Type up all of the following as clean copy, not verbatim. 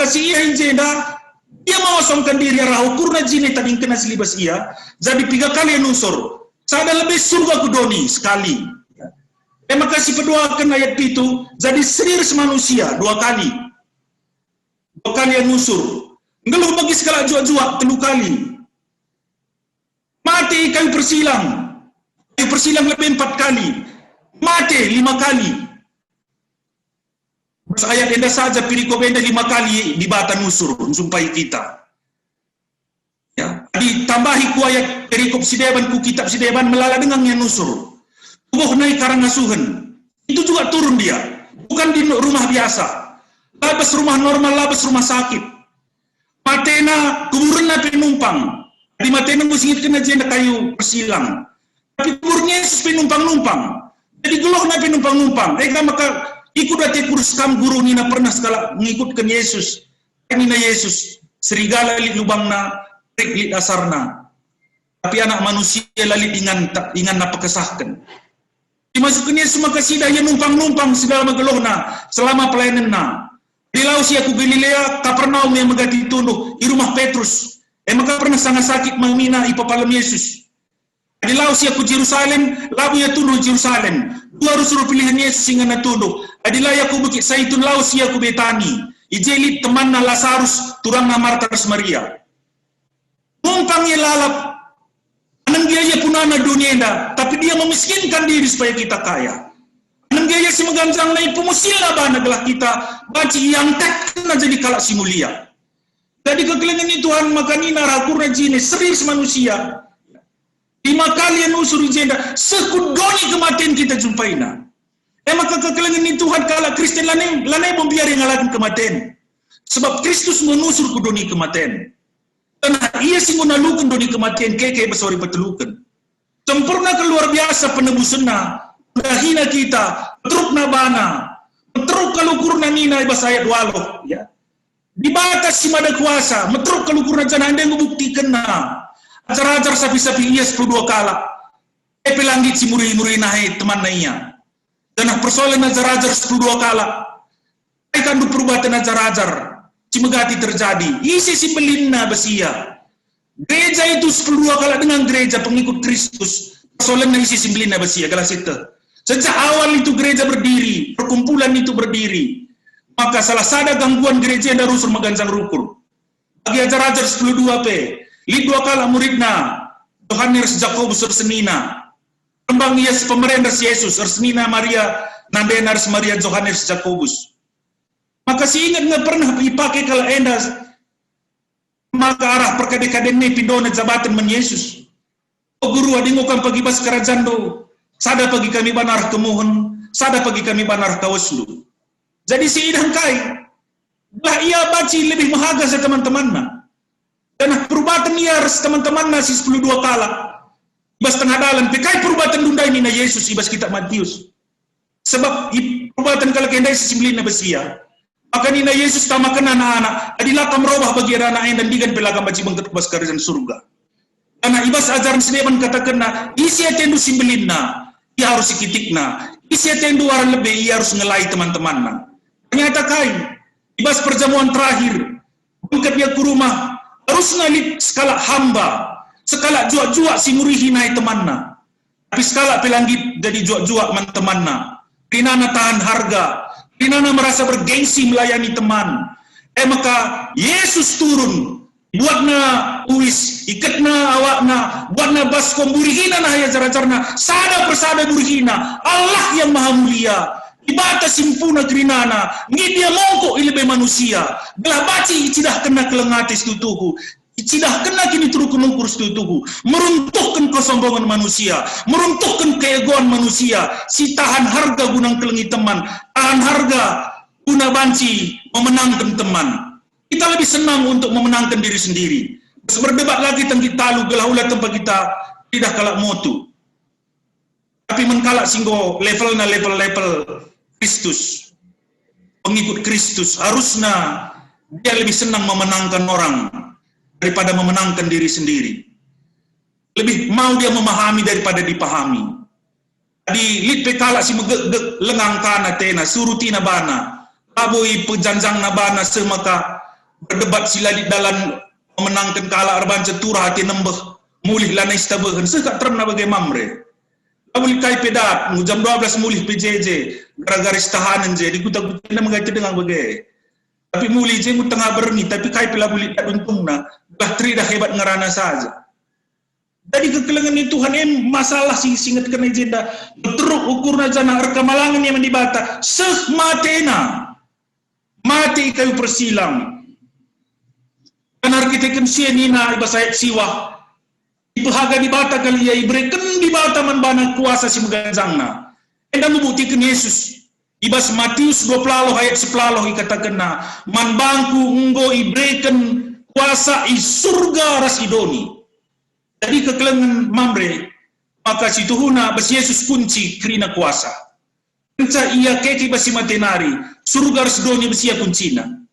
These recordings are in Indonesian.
Maka si ia injenda, dia mengosongkan diri arah ukurna jini tadi kena silibas ia, jadi 3 kali nusur. Sada lebih surga kudoni sekali. Maka si pedoakan ayat itu, jadi serir manusia 2 kali. 2 kali yang nusur. Ngeluh bagi segala juak-juak 3 kali. Mati kayu persilang. Kayu persilang lebih 4 kali. Mati 5 kali. Terus ayat enda saja piriko benda 5 kali di bata nusur sumpai kita. Ya, ditambahi ku ayat perikop sideban ku kitab sideban melala dengan yang nusur. Tubuh naik karangasuhan. Itu juga turun dia. Bukan di rumah biasa. Labas rumah normal, labas rumah sakit. Matena kuburan na penumpang. Di matena musingit kena jenda kayu persilang. Tapi kuburnya Yesus penumpang-numpang. Jadi geloh na penumpang-numpang. Maka ikut dati kurus kam guru nina pernah sekala mengikutkan Yesus. Nina Yesus serigala lit lubangna, trik lit asarna. Tapi anak manusia lalit ingan na pakesahkan. Dimasukkan Yesus maka sida ia numpang-numpang segala magelohna selama pelayanan na. Di laus ia ku Galilea, Kapernaum yang megati tunduh di rumah Petrus. Maka pernah sangat sakit mamina ipapalem Yesus. Di laus ia ku Jerusalem, labu ia tunduh Jerusalem. 2 suruh pilihan Yesus hingga na tunduh. Adilah ia ku bukit Saitun laus ia ku Betani. Ijelit teman na Lazarus, turang na Marta Maria. Numpang ia lalap. Anang dia punana dunia enda, tapi dia memiskinkan diri supaya kita kaya. Anang dia si meganjang naik pemusila bana gelah kita, baci yang kena jadi kalak si mulia. Jadi kekelengan ini Tuhan makanina rakurna jine seris manusia. 5 kali yang usur jenda, sekudoni kematian kita jumpaina. Maka kekelengan ini Tuhan kalak Kristen lanai membiar yang ngalakan kematian. Sebab Kristus menusur kudoni kematian. Dan ia sih menalukan doni kematian keke besori petelukan. Sempurna keluar biasa penebusanna. Hina kita, truk na bana, truk kalukurna nina ibas ayat waloh. Ya. Di batas si mada kuasa, metruk kalukurna jana anda yang membuktikan na. Ajar-ajar sapi-sapi ia 10 kala. Pelangit si muri-muri nahe teman na iya. Dan persoalan ajar-ajar 10 kala. Ikan du perubatan ajar-ajar. Cimegati terjadi, isi si belinna besia. Gereja itu 10 kala dengan gereja pengikut Kristus. Persoalannya isi si belinna besia, galas itu. Sejak awal itu gereja berdiri, perkumpulan itu berdiri. Maka salah sada gangguan gereja yang darusur magansang rukur. Bagi ajar-ajar 10 p, lid 2 kala muridna, Yohanes Jakobus Ersenina. Kembang Yes pemerintah Yesus, Ersenina Maria, Nandenar Maria Yohanes Jakobus. Maka si ingat nggak pernah dipakai kalau endas maka arah perkade-kaden ini pindona jabatan men Yesus. Oh guru adingokan pagi bas kerajaan do. Sada pagi kami banar kemohon, sada pagi kami banar kawaslu. Jadi si idang kai lah ia baci lebih mahaga sa teman-temanna. Dan perubatan ia harus teman-temanna si 10 kala. Ibas tengah dalan pekai perubatan dunda ini na Yesus ibas kita Matius. Sebab perubatan kalau kendai si 9 na besia. Maka nina Yesus tamakan anak-anak, adilah kam robah bagi anak-anak dan digan pelagam baci bangkat kubas kerajaan surga. Karena ibas ajaran sedeban katakan na, isi atendu simbelinna, ia harus ikitikna, isi atendu waran lebih, ia harus ngelai teman-temanna. Ternyata kai, ibas perjamuan terakhir, bangkatnya ke rumah, harus ngalit skala hamba, skala juak-juak si murihi naik temanna. Tapi skala pelanggit jadi juak-juak man temanna, rinana tahan harga, Inana merasa bergengsi melayani teman. Maka Yesus turun. Buatna uis, ikatna awakna, buatna baskom burihina nah ya cara-carana. Sada persada burihina. Allah yang maha mulia. Ibata simpuna kerinana. Ngidia mongko ilebe manusia. Belah baci cidah kena kelengatis tutuhu. Cidah kena kini turun menungkur setutuhu, meruntuhkan kesombongan manusia, meruntuhkan keegoan manusia, si tahan harga gunang kelengi teman, tahan harga guna banci memenangkan teman. Kita lebih senang untuk memenangkan diri sendiri. Berdebat lagi tentang kita lu gelaulah tempat kita tidak kalak mutu. Tapi mengkalak singgo levelnya level Kristus. Pengikut Kristus harusnya dia lebih senang memenangkan orang daripada memenangkan diri sendiri. Lebih mau dia memahami daripada dipahami. Di lit pekala si lengang kana tena surutina bana. Aboi pejanjang na bana semaka berdebat sila di dalam memenangkan kalah arban cetura hati nembeh mulih lana istabahan sekat terna bagai mamre. Awal kai pedat jam 12 mulih PJJ gara-gara istahanan je dikutak-kutak mengaji dengan bagai. Tapi mulih je mu tengah berni tapi kai pela mulih tak untungna dah tri dah hebat ngerana saja. Jadi kekelengan itu Tuhan masalah singat kena agenda teruk ukurna jana rekamalangan yang dibata seh matena mati kayu persilang kan arkiteken sienina ibasayat siwa ipahaga dibata kali ya ibreken dibata manbana kuasa si meganjangna enda membuktikan Yesus ibas Matius 20 ayat 10 ikatakan manbangku enggo ibreken kuasa i surga ras idoni. Jadi kekelengan mamre, maka situhuna bas Yesus kunci kerina kuasa. Kenca ia keki basi matenari, surga resdonya basi ia kuncina.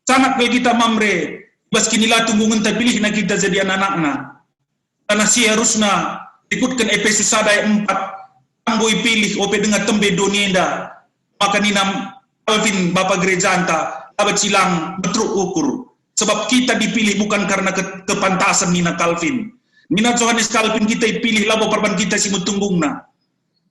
Sangat bagi kita mamre, bas kinilah tunggungan terpilih na kita jadi anak-anakna. Karena si harusna ikutkan Efesus 1 ayat 4, amboi pilih ope dengan tembe donienda, maka ninam Alvin Bapak Gereja anta, abad silang betruk ukur. Sebab kita dipilih bukan karena kepantasan Nina Calvin. Nina Johannes Calvin kita pilih labo perban kita si mutunggungna.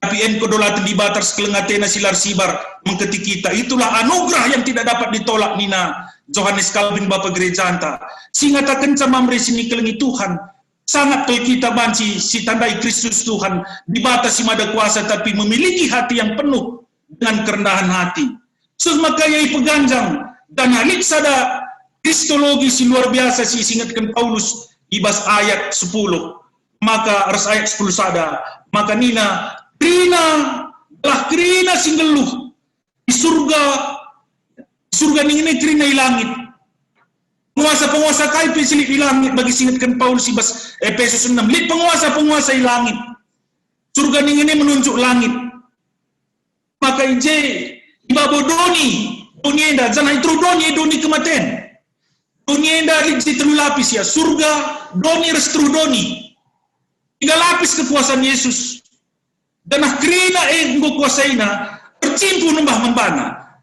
Tapi enko dolatan di batas kelengatena silar sibar mengketik kita. Itulah anugerah yang tidak dapat ditolak Nina Johannes Calvin Bapak Gereja anta. Sehingga tak kencam mamre sini kelengi Tuhan. Sangat tol kita banci si tandai Kristus Tuhan. Di batas si mada kuasa tapi memiliki hati yang penuh dengan kerendahan hati. Semakanya peganjang dan halik sada kristologi si luar biasa si ingatkan Paulus. Ibas ayat 10, maka ras ayat 10 sada, maka nina krina singgeluh di surga ini krina di langit. Penguasa-penguasa kai pilih di langit bagi singatkan Paulus ibas Efesus 6. Lihat penguasa-penguasa di langit. Surga ini menunjuk langit. Maka ije ibabo doni enda jangan itu doni kematian. Doni enda lijit lapis ya surga doni restru doni 3 lapis kekuasaan Yesus dan akhirnya enggo kuasaina tercimpu nembah membana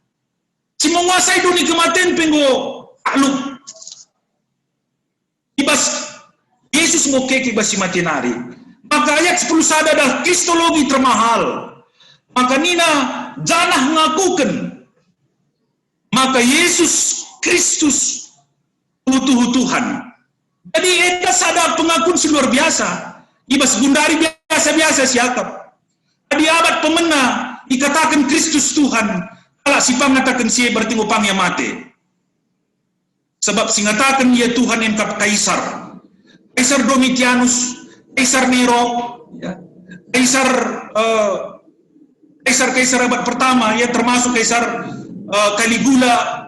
si menguasai doni kematian penggo akluk ibas Yesus mau keki basi matinari maka ayat 10 sada dah kristologi termahal maka nina janah ngakukan maka Yesus Kristus utuh Tuhan. Jadi eta sadar pengakuan si luar biasa. Ibas gundari biasa-biasa siakap. Di abad pemena dikatakan Kristus Tuhan. Kalau si pangatakan si berarti ngupangnya mati. Sebab si ngatakan dia Tuhan yang kap Kaisar. Kaisar Domitianus, Kaisar Nero, ya. Kaisar abad pertama ya termasuk Kaisar Caligula.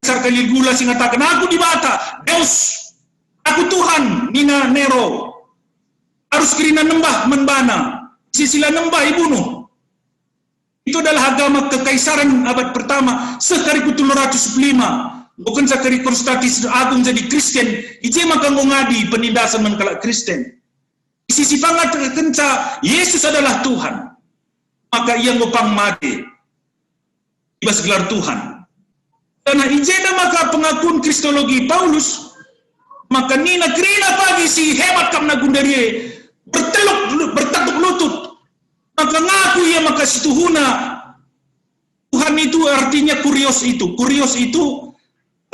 Kaisar Caligula sing ngatakan aku dibata Deus aku Tuhan Nina Nero harus kirina nembah menbana sisila nembah ibunuh itu adalah agama kekaisaran abad pertama sekali 705 bukan sekali Konstantinus Agung jadi Kristen ije maka ngadi penindasan menkalak Kristen sisi pangat kenca Yesus adalah Tuhan maka ia ngopang mati ibas gelar Tuhan. Karena ijena maka pengakuan kristologi Paulus, maka nina krina pagi si hebat kamna gundarie bertekuk lutut, maka ngaku ia maka situhuna Tuhan itu artinya kurios itu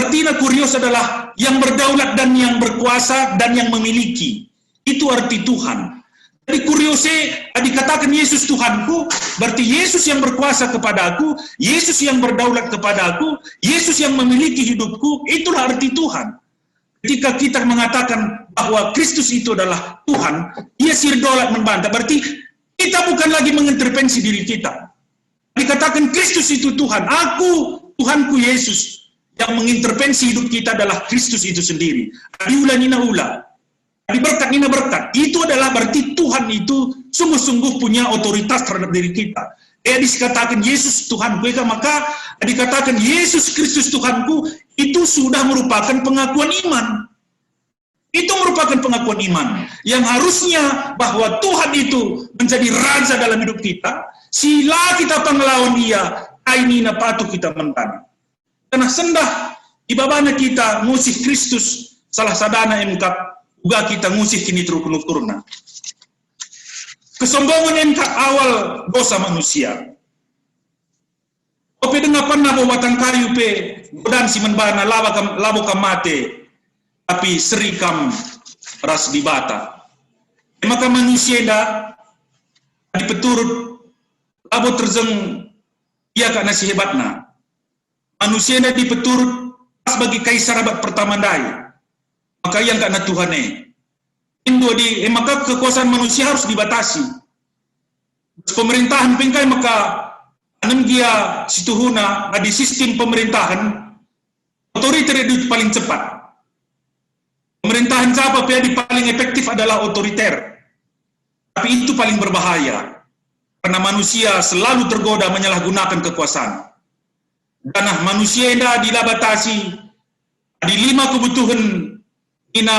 artinya kurios adalah yang berdaulat dan yang berkuasa dan yang memiliki itu arti Tuhan. Jadi kuriose dikatakan Yesus Tuhanku, berarti Yesus yang berkuasa kepada aku, Yesus yang berdaulat kepada aku, Yesus yang memiliki hidupku, itulah arti Tuhan. Ketika kita mengatakan bahwa Kristus itu adalah Tuhan, ia sirdaulat membantah, berarti kita bukan lagi mengintervensi diri kita. Dikatakan Kristus itu Tuhan, aku, Tuhanku Yesus, yang mengintervensi hidup kita adalah Kristus itu sendiri. Diulah nina ulah. Berkat nina berkat itu adalah berarti Tuhan itu sungguh-sungguh punya otoritas terhadap diri kita. Dikatakan Yesus Tuhanku, maka dikatakan Yesus Kristus Tuhanku itu sudah merupakan pengakuan iman. Itu merupakan pengakuan iman yang harusnya bahwa Tuhan itu menjadi raja dalam hidup kita. Sila kita panglawan dia, ainina patuh kita mentana. Karena sendah ibabana kita ngusih Kristus salah sadana emkap uga kita ngusih kini turun-turunna. Kesombongan emkap awal dosa manusia. Ope dengar pernah batang kayu pe godan si menbana labo kam mate tapi serikam ras dibata. Maka manusia dah dipeturut labo terzeng ia kak nasi hebatna. Manusia dah dipeturut sebagai kaisar abad pertama dai. Maka yang kak na Tuhane. Indo di maka kekuasaan manusia harus dibatasi. Pemerintahan pengkai maka anem dia situhuna di sistem pemerintahan otoriter itu paling cepat. Pemerintahan siapa yang paling efektif adalah otoriter. Tapi itu paling berbahaya karena manusia selalu tergoda menyalahgunakan kekuasaan. Karena manusia yang dibatasi di 5 kebutuhan ina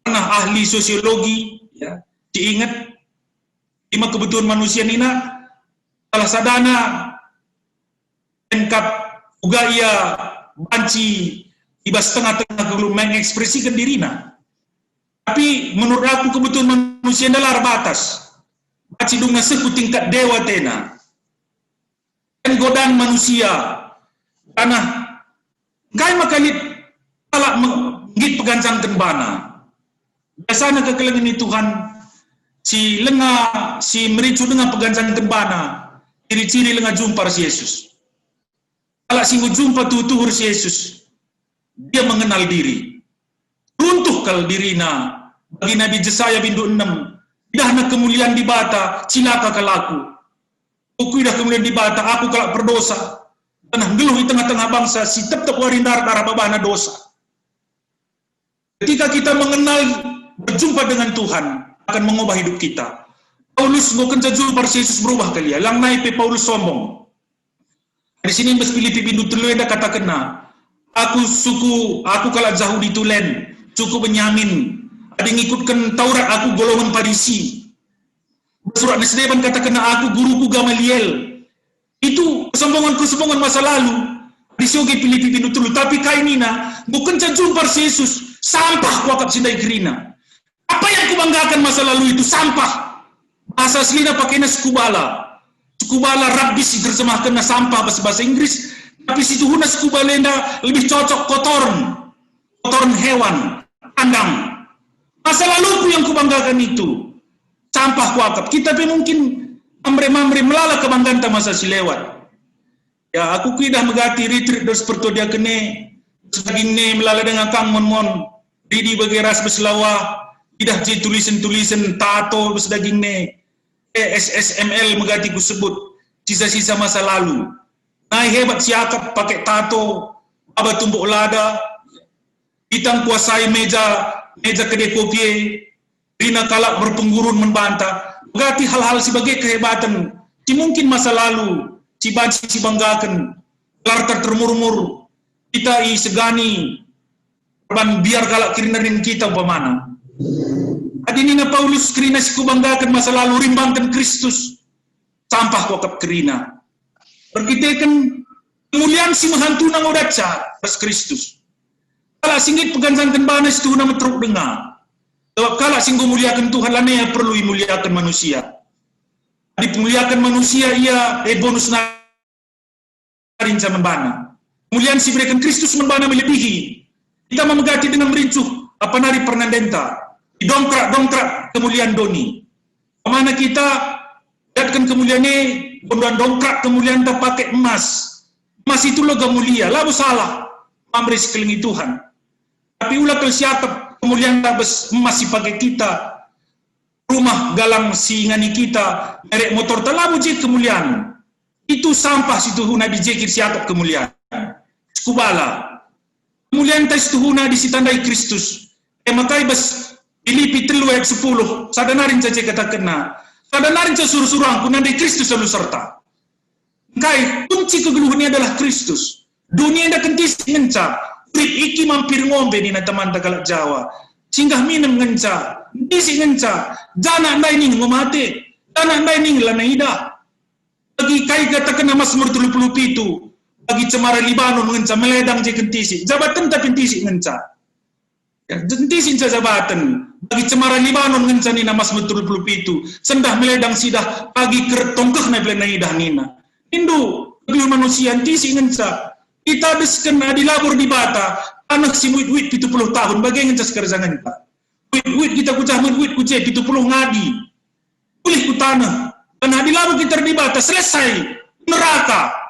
pernah ahli sosiologi ya diingat 5 kebutuhan manusia nina salah sadana engkap uga ia banci ibas tengah-tengah kelum mengekspresikan dirina. Tapi menurut aku kebutuhan manusia adalah batas. Banci dung naseku tingkat dewa tena. Dan godaan manusia karena kai makalit talak menggit pegancang tembana. Biasanya kekelengan Tuhan si lengah si mericu dengan pegancang tembana. Ciri-ciri lengah jumpa Yesus. Kalau singgu jumpa tuhur Yesus, dia mengenal diri. Runtuh kal dirina bagi Nabi Jesaya bindu 6. Dah nak kemuliaan di bata, cilaka kalaku. Aku dah kemuliaan di bata, aku kalak berdosa. Tanah geluh di tengah-tengah bangsa, si tetap warindar darah babahna dosa. Ketika kita mengenal, berjumpa dengan Tuhan, akan mengubah hidup kita. Paulus bukan jujur Yesus berubah kali ya. Lang naik Paulus sombong. Di sini bes Filipi bindu 3 ada kata kena. Aku kalau jauh ditulen, cukup Benyamin. Ada ngikutkan Taurat, aku golongan Farisi. Surat Nisdeban kata kena aku guruku Gamaliel. Itu kesombongan masa lalu. Di sioge Filipi bindu 3. Tapi kainina bukan jujur Yesus. Sampah kuakap sindai gerina. Apa yang kubanggakan masa lalu itu sampah. Bahasa aslinya pakainya skubala. Skubala rabbis diterjemahkan na sampah bahasa Inggris. Tapi situ huna skubalenda lebih cocok kotoran hewan, kandang. Masa laluku yang kubanggakan itu sampah kuakap. Kita pun mungkin mamre melala kebanggaan masa si lewat. Ya aku kuidah megati retreat dos seperti dia kene sebagine melala dengan kang mon didi bagi ras beselawah. Tidak je tulisan tato bersedaging ne SSML megati ku sebut sisa-sisa masa lalu. Nah hebat siakap pakai tato aba tumbuk lada hitang kuasai meja kedai kopi rina kalak berpenggurun membantah megati hal-hal sebagai kehebatan ci mungkin masa lalu ci banci ci banggakan lartar termurmur kita segani ban biar kalak kirinarin kita umpamana. Adinina Paulus kerina si kubanggakan masa lalu rimbangkan Kristus sampah kokap kerina berkitekan kemuliaan si mahantu nang odaca pas Kristus kala singgit peganjangkan bana si Tuhan metruk dengar sebab kala singgo muliakan Tuhan lanea perlu muliakan manusia di pemuliakan manusia ia bonus narin zaman bana kemuliaan si berikan Kristus membana melebihi kita memegati dengan merincuh apa nari pernandenta dongkrak kemuliaan doni. Kemana kita datkan kemuliaan ini, dongkrak kemuliaan tak pakai emas. Emas itu logam mulia, lalu salah. Pamri sekeliling Tuhan. Tapi ulah kalau siapa kemuliaan tak emas si pakai kita. Rumah galang si ngani kita, merek motor tak lalu jik kemuliaan. Itu sampah si Tuhan Nabi jekir siapa kemuliaan. Skubala. Kemuliaan tak si Tuhan di sitandai Kristus. Makai bas Filipi 3:10 sadanarin saja kata kena sadanarin saja suruh-suruh aku nanti Kristus selalu serta kai kunci kegeluhannya adalah Kristus dunia ndak kentis ngenca trip iki mampir ngombe ni na teman tagalak Jawa singgah minum ngenca isi ngenca jana ndai ning ngomate jana ndai ning lana ida bagi kai kata kena Mazmur 37 bagi cemara Libanon ngenca meledang je kentisi jabatan tapi kentisi ngenca ya kentisi jabatan bagi cemara Libanon ngenca nina mas betul itu sendah meledang sidah bagi kertongkeh na belena idah nina Indo lebih manusia kentisi ngenca kita desken di labor di bata anak si wit 70 tahun bagi ngenca sekarang pak wit kita kucah wit kucah 70 ngadi pulih ku tanah dan di labor kita di bata selesai neraka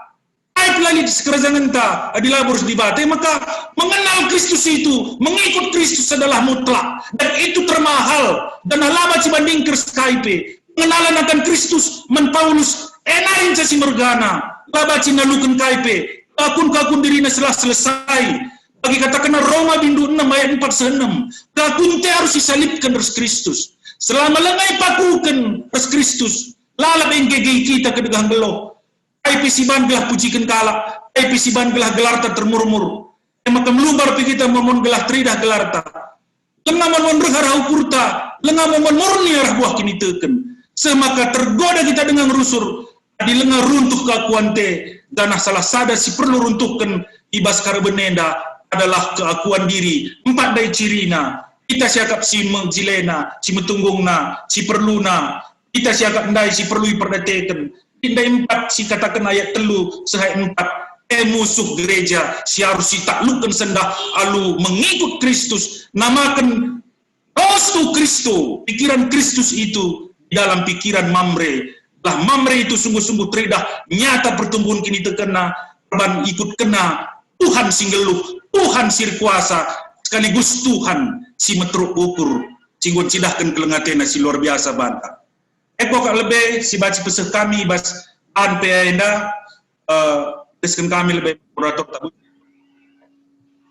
lagi sekarang entah di labor di bata maka mengenal Kristus itu mengikut Kristus adalah mutlak dan itu termahal dan alama cibanding kerskaipe mengenalan akan Kristus men Paulus enain casi mergana laba cinalukan kaipe kakun dirina selesai bagi katakan Roma bindu 6 ayat 4-6 kakun te harus disalibkan terus Kristus selama lengai pakukan terus Kristus lalap enggegi kita kedegang geloh IP siban gelah pujikan kalak, IP siban gelah gelarta termurmur. Maka melumbar pi kita momon gelah tridah gelarta. Lengah momon berharau purta, lengah momon murni arah buah kini teken. Semaka tergoda kita dengan rusur, di lengah runtuh keakuan te, dan salah sada si perlu runtuhkan ibas karbenenda adalah keakuan diri. 4 dari cirina, kita siakap si mengjilena, si metunggungna, si perluna, kita siakap ndai si perlu iperdeteken. Indai 4 si katakan ayat telu sehai 4 musuh gereja si harus ditaklukkan sendah alu mengikut Kristus namakan rostu Kristo pikiran Kristus itu dalam pikiran Mamre lah Mamre itu sungguh-sungguh teridah nyata pertumbuhan kini terkena korban ikut kena Tuhan singgeluh Tuhan sirkuasa sekaligus Tuhan si metruk ukur singgun cidahkan kelengatena si luar biasa bantah. Eko kak lebih si baca pesah kami bas anpe enda desken kami lebih muratok tabu.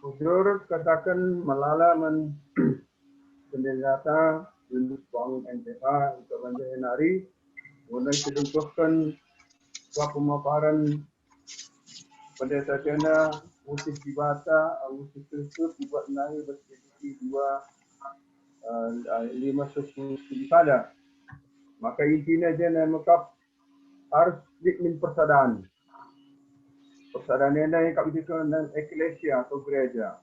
Jujur katakan melala pendeta untuk bangun NPA untuk banjir nari, mulai sedengkuhkan pemaparan pendeta jana musik dibaca, musik Kristus dibuat nari bersegi 5 suku pada. Maka intinya dia maka harus dikmin persadaan. Persadaan ini yang kami dengan eklesia atau gereja.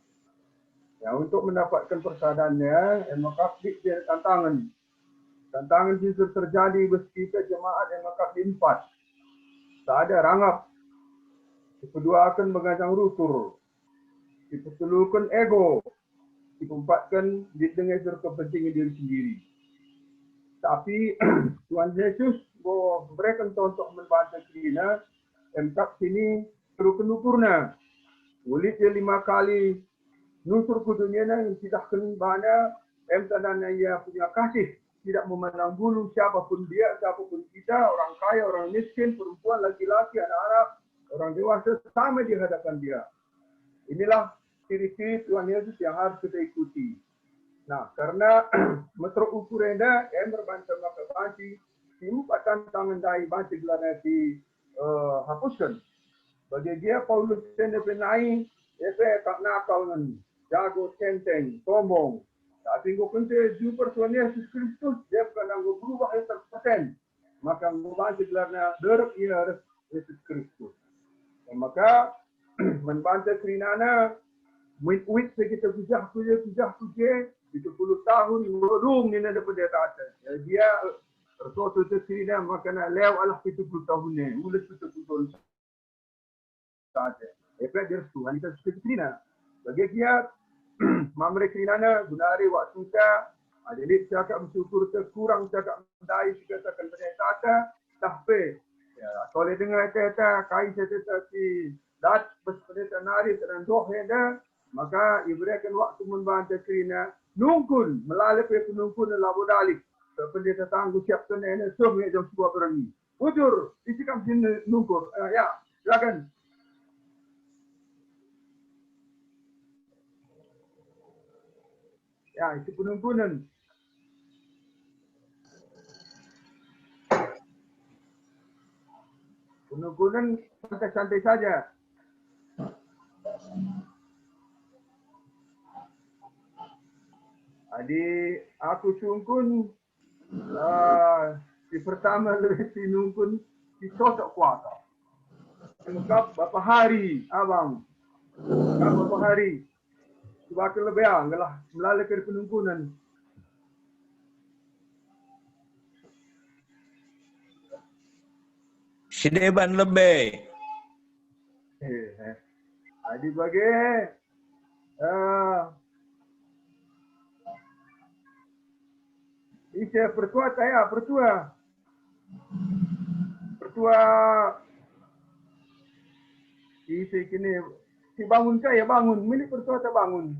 Ya, untuk mendapatkan persadaannya, maka dia tantangan. Tantangan justru terjadi kita jemaat yang maka diempat. Tak ada rangap. Kedua akan mengancang rusur. Dipertulukan ego. Diempatkan dengan kepentingan diri sendiri. Tapi Tuhan Yesus memberikan untuk membantu kita, empat sini perlu kenupurna. Ulit dia 5 kali nusur ke dunia yang tidak kenbana, tandanya ia punya kasih, tidak memandang bulu siapapun dia, siapapun kita, orang kaya, orang miskin, perempuan, laki-laki, anak-anak, orang dewasa sama di hadapan dia. Inilah ciri-ciri Tuhan Yesus yang harus kita ikuti. Nah, karena metro ukurenda yang berbantah maka banci empat tantangan dari banci gelarnya dihapuskan. Bagi dia Paulus sendiri penai, dia tak nakal dengan jago centeng, sombong. Tapi gue kunci super Tuhan Yesus Kristus dia bukan gue berubah 100%. Maka gue banci gelarnya derek ia Yesus Kristus. Maka membantah kerinana, muit sekitar kujah 70 tahun merung ni ada pendeta atas. Dia tersoto terkirina makana lew alah 70 tahun ni. Ulas 70 tahun saja. Efek dia Tuhan kita terkirina. Bagi dia mamre kirina gunari waktu kita jadi cakap bersyukur terkurang cakap mendai dikatakan pendeta atas tahpe. Ya, soleh dengar kata kai saya si dat pendeta nari terandoh henda maka diberikan waktu membantu kirina nungkun melalui penungkun labu dalik pendeta tangguh siap kena ini semua jam 2 berani ujur isikam sini nungkur ya silakan ya itu penungkunan santai-santai saja. Jadi aku sungkun si pertama lebih sinungkun si cocok kuasa. Mengkap Bapak Hari, abang. Kap Bapak Hari. Sebagai lebih anggalah melalui penungkunan. Sideban lebih. Adi bagi Isya pertua saya, pertua isi kini si bangun saya bangun, milik pertua saya bangun.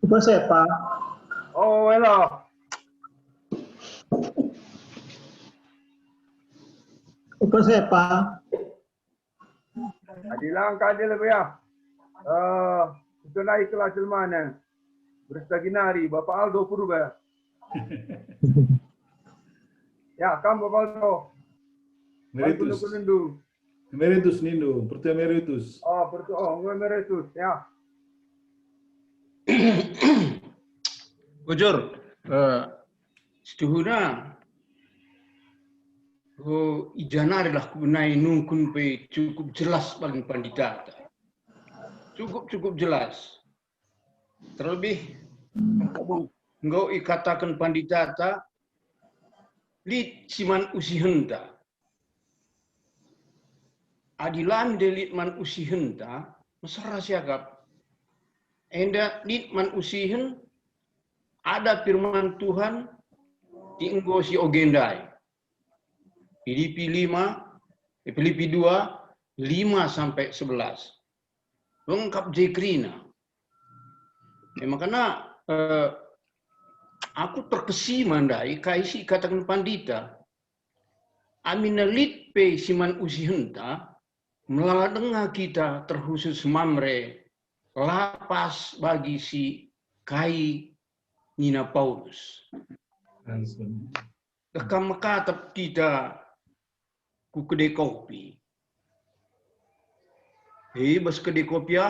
Apa siapa? Oh, hello. Apa siapa? Adilang kadil lebih ya. Itu naik kelas mana? Berstaginari, Bapak Aldo Purba. Ya, kamu Bapak Aldo. Emeritus. Emeritus Nindo, Pertua Emeritus. Oh, pertua, emeritus, ya. Bujur, setuhuna ijana adalah kunai nungkun pe cukup jelas paling pandita. Cukup jelas. Terlebih engkau ikatakan pandita lid siman usihenta. Adilan delit man usihenta, mesra siagap. Enda lid man usihen ada firman Tuhan di engkau si ogendai. Filipi 2, 5-11. Lengkap jekrina. Makanya aku terkesima ndai kaisi katakan pandita. Aminalit pe siman usihenta melalengah kita terkhusus mamre lapas bagi si kai Nina Paulus. Dekam makatap kita ku kedai kopi. Bas kedai kopi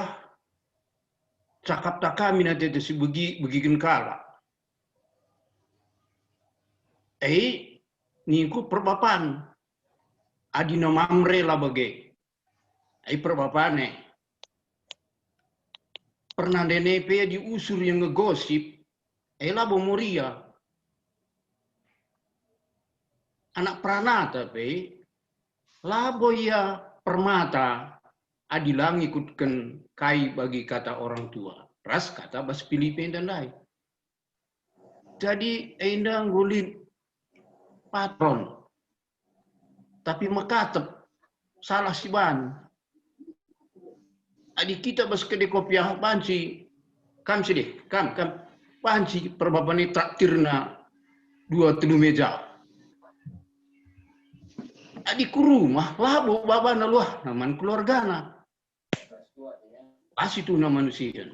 cakap tak kami nanti si begikan kala. Ni ku perbapan. Adina mamre lah bagai. Perbapane. Pernah DNP diusur yang ngegosip. Labo Moria. Anak Pranata labo ya permata adilang ikutkan kai bagi kata orang tua. Ras kata bas Filipin dan lain. Jadi endang gulit patron. Tapi makatep salah si ban. Adik kita bas kedai kopiah panci. Kam sedih, kam panci perbapani traktirna 2 meja. Adik rumah labo baba na luah naman keluargana. Pas itu na manusia.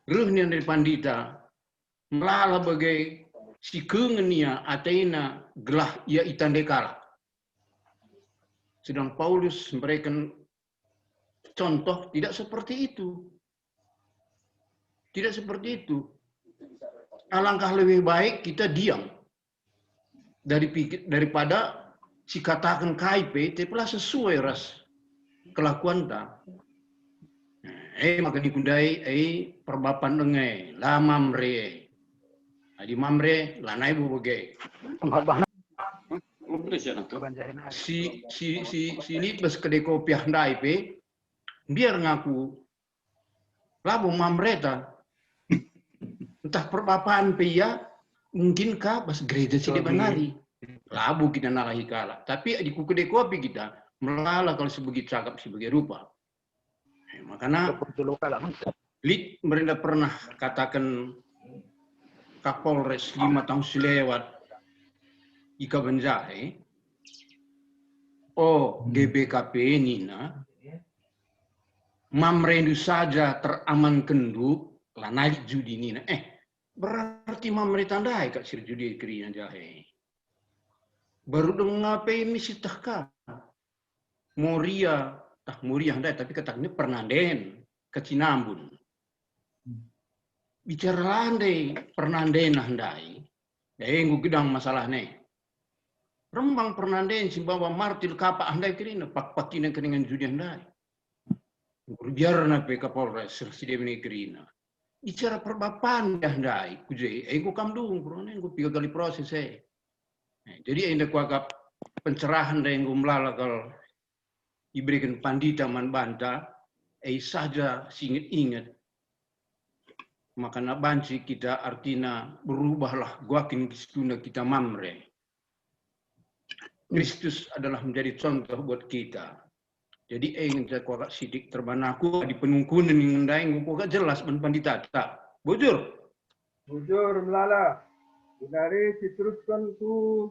Rehnya dari pandita melala bagai si kengenia atena gelah ia itandekala. Sedang Paulus memberikan contoh tidak seperti itu. Tidak seperti itu. Alangkah lebih baik kita diam daripada si katakan KIP, tapi lah sesuai ras kelakuan tak. Maka dikundai, perbapan dengai, lah mamre. Adi mamre, lah naik bubagai. Si litbas kedai kopi handai biar ngaku, lah bu mamre ta. Entah perbapan ya, mungkinkah bas gereja si debanari. Labu kita nalahi kalah. Tapi di kedai kopi kita melala kalau sebagai cakap sebagai rupa. Makanya Lit mereka pernah katakan Kapolres 5 tahun selewat Ika Benjahe. GBKP ini mamrendu saja teramankan du lanai judi ini. Berarti mamre tandai kak sir judi kirian jahe. Baru dengar misi tahka Moria handai tapi kataknya Pernanden ke Cinambun bicara landai Pernanden handai Ngu gedang masalah nih. Rembang pernanden si bawa martil kapa andai kerina pak-pakinan keningan judi andai. Biar na pe Kapolres si Dewi kerina. Bicara perbapaan dah andai kuje. Gu kamdung pernah gu 3 kali proses Jadi enda kuagap pencerahan dan gu melalakal diberikan pandita man banta. Saja singet-inget. Maka nak banci kita artinya berubahlah guakin kistuna kita mamre. Kristus adalah menjadi contoh buat kita. Jadi ingin saya kuagak sidik terbanaku di penungkunan yang mendaing kuagak jelas pandita tak. Bujur. Bujur melala. Benari diteruskan tu.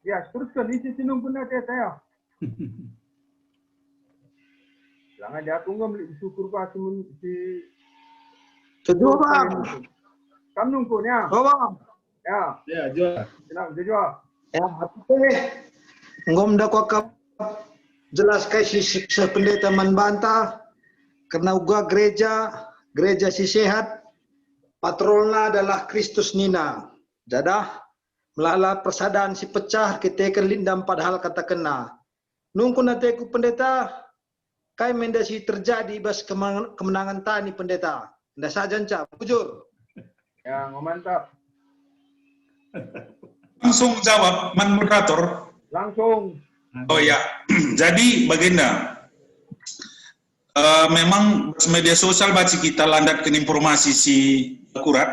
Ya, teruskan isi sinung pun ada saya. Jangan jatuh nggak beli syukur pas si. Setuju, Bang. Kamu nunggunya. Oh, Bang. Ya. Ya, jual. Kenapa jual? Ya, ngom dah kau jelas kasih sependeta membantah karena uga gereja si sehat patrolna adalah Kristus Nina. Jadah melala persadaan si pecah kita kelindam padahal kata kena. Nungku nanti ku pendeta kai mendasi terjadi bas kemenangan tani pendeta. Nda saja encap, bujur. Ya, mantap. Langsung jawab, Man Moderator. Langsung. Oh ya, jadi Baginda, memang media sosial baca kita landatkan informasi si akurat,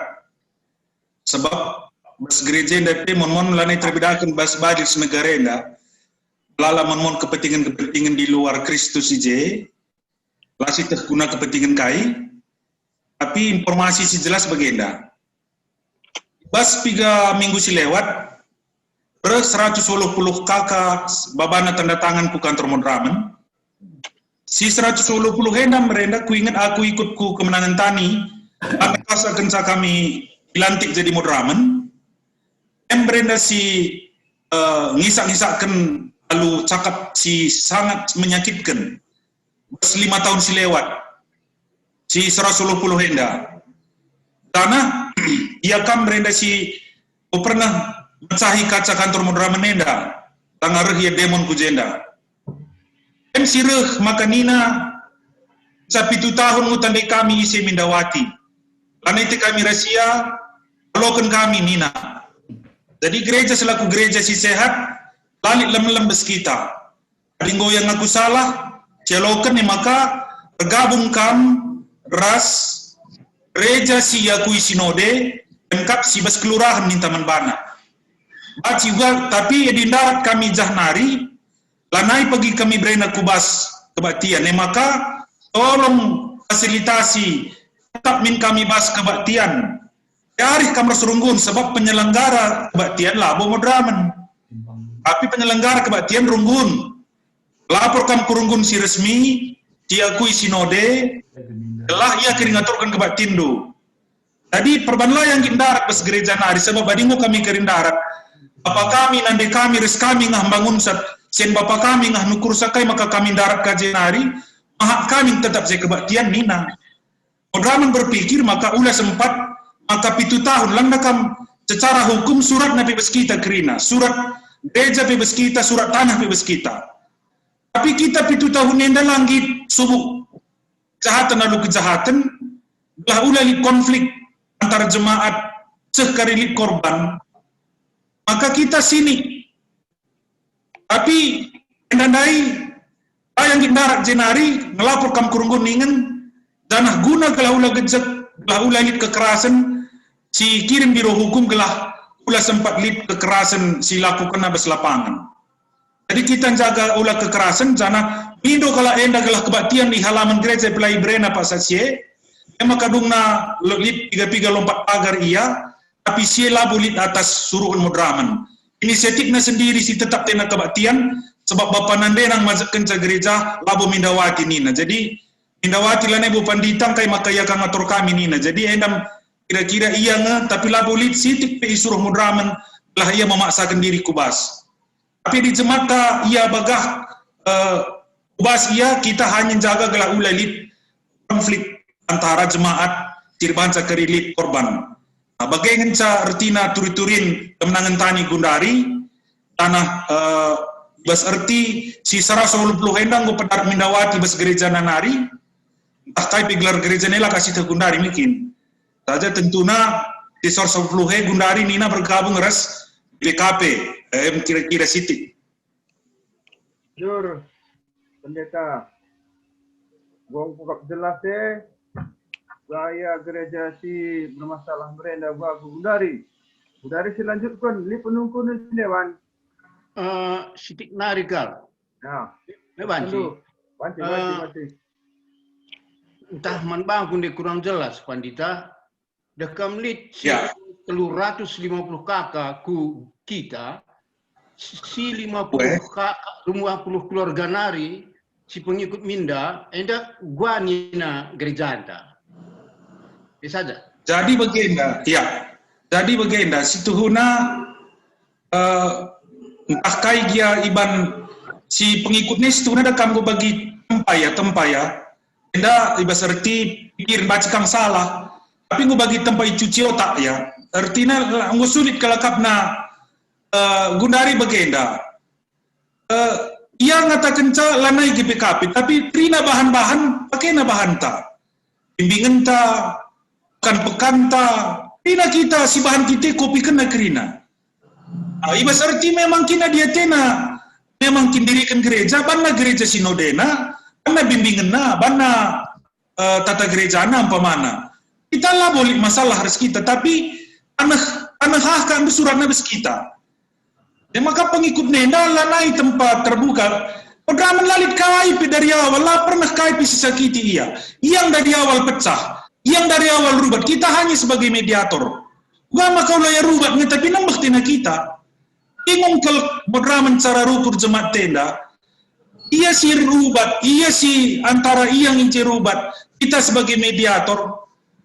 sebab bas gereja dati mon lanai terbedakan bas badil negara enda, lala mon kepentingan di luar Kristus ije, lasi terguna kepentingan kai, tapi informasi si jelas Baginda. Bas 3 minggu si lewat, 110 kakak babana tanda tangan ku kantor Modramen. Si 110 hendam merenda ku ingat aku ikut ku kemenangan tani. Atas akan kami dilantik jadi Modramen. Merenda si ngisak-ngisakkan lalu cakap si sangat menyakitkan. Bas 5 tahun si lewat. Si 110 henda. Karena ia kan merenda si pernah mencahi kaca kantor Modramen nenda, tangareh ya demon kujenda. Sireh maka Nina, sapi 7 tahun ngutandai kami isi mindawati. Karena itu kami rahasia, loken kami Nina. Jadi gereja selaku gereja si sehat, lalik lem-lem bes kita. Adinggo yang aku salah, celoken ni maka bergabung kam ras gereja si yakui sinode, emkap si bes kelurahan minta menbana. Baca juga, tapi di darat kami jahnari, lanai pergi kami berena kubas kebaktian. Maka tolong fasilitasi, tetap min kami bas kebaktian. Hari kami serunggun sebab penyelenggara kebaktian labo Modramen. Tapi penyelenggara kebaktian runggun. Laporkan kurunggun si resmi, diakui sinode, telah ia keringaturkan kebaktian do. Tadi perbanlah yang darat bas gereja nari, sebab badingo kami kerindarat. Bapak kami, nande kami, res kami ngah bangun sat, sen bapak kami ngah nukur sakai, maka kami darat kajenari, mahak kami tetap saya kebaktian Nina. Modramen berpikir, maka ulah sempat, maka 7 tahun, lang nakam secara hukum surat nabi bes kita kerina, surat gereja bebes kita, surat tanah bebes kita. Tapi kita 7 tahun nenda langit, subuh kejahatan lalu kejahatan, belah ulah konflik antara jemaat, sekarilit korban, maka kita sini. Tapi endandai ayang darat jenari ngelapor kam kurungguningan danah guna gelah ulah gejek, gelah ulah lit kekerasan si kirim biro hukum gelah ulah sempat lit kekerasan si lakukan abis lapangan. Jadi kita jaga ulah kekerasan jana mindo kala enda gelah kebaktian di halaman gereja pelai brena Pak Satsie, emang kadungna lit 3 lompat pagar iya. Tapi si labu lit atas suruhan Modramen. Inisiatifnya sendiri si tetap tena kebaktian, sebab Bapak Nandenang mazak kenca gereja labu Mindawati Nina. Jadi Mindawati lane bu panditang kai maka ia kang atur kami Nina. Jadi endam kira-kira iya nge, tapi labu lit sitik pe suruh Modramen lah ia memaksakan diri kubas. Tapi di jemata ia bagah kubas ia kita hanya jaga gelah ulah lit konflik antara jemaat sirbansa kerilip korban. Bagaimana ca artina turi-turin kemenangan tani Gundari, tanah bas arti si 120 hendang go pedar Mindawati bas gereja nanari, entah kai gelar gereja nela kasih ke Gundari mungkin. Saja tentuna di 120 Gundari nina bergabung ras BKP, kira-kira sitik. Jur, pendeta, gua buka jelas gaya gereja si bermasalah merenda gua Gundari. Gundari selanjutkan, li penungkun Dewan. Sitik narikal. Nah, Banci. Banci. Entah man bangun dia kurang jelas, Pandita. Dekam lit Ya. 150 kakak ku kita, si 50 keluarga nari, si pengikut Minda, endak gua nina gereja anda. Itu saja. Jadi begenda, ya. Jadi begenda, situhuna entah kai dia iban si pengikutnya situhuna dekam go bagi tempat ya. Enda iba serti pikir baca kang salah. Tapi gue bagi tempat cuci otak ya. Artinya gue sulit kelakapna Gundari begenda. Ia ngatakan ca lanai GPKP, tapi trina bahan-bahan pakai na bahan ta. Bimbingan ta, pekan ta. Trina kita si bahan kita kopi kena kerina. Iba serti memang kina dia tena, memang kindirikan gereja, banna gereja sinodena, banna bimbingan na, banna tata gereja na umpamana. Kita lah boleh masalah harus kita, tapi anak kan suratnya bes kita. Ya maka pengikut nenda lanai tempat terbuka. Pedraman lalit kaip dari awal lah pernah kaip disakiti ia. Yang dari awal pecah, yang dari awal rubat. Kita hanya sebagai mediator. Gua maka ulah ya rubat tapi nambah tina kita. Bingung kalau pedraman cara rukur jemaat tenda. Ia si rubat, ia si antara ia yang rubat. Kita sebagai mediator.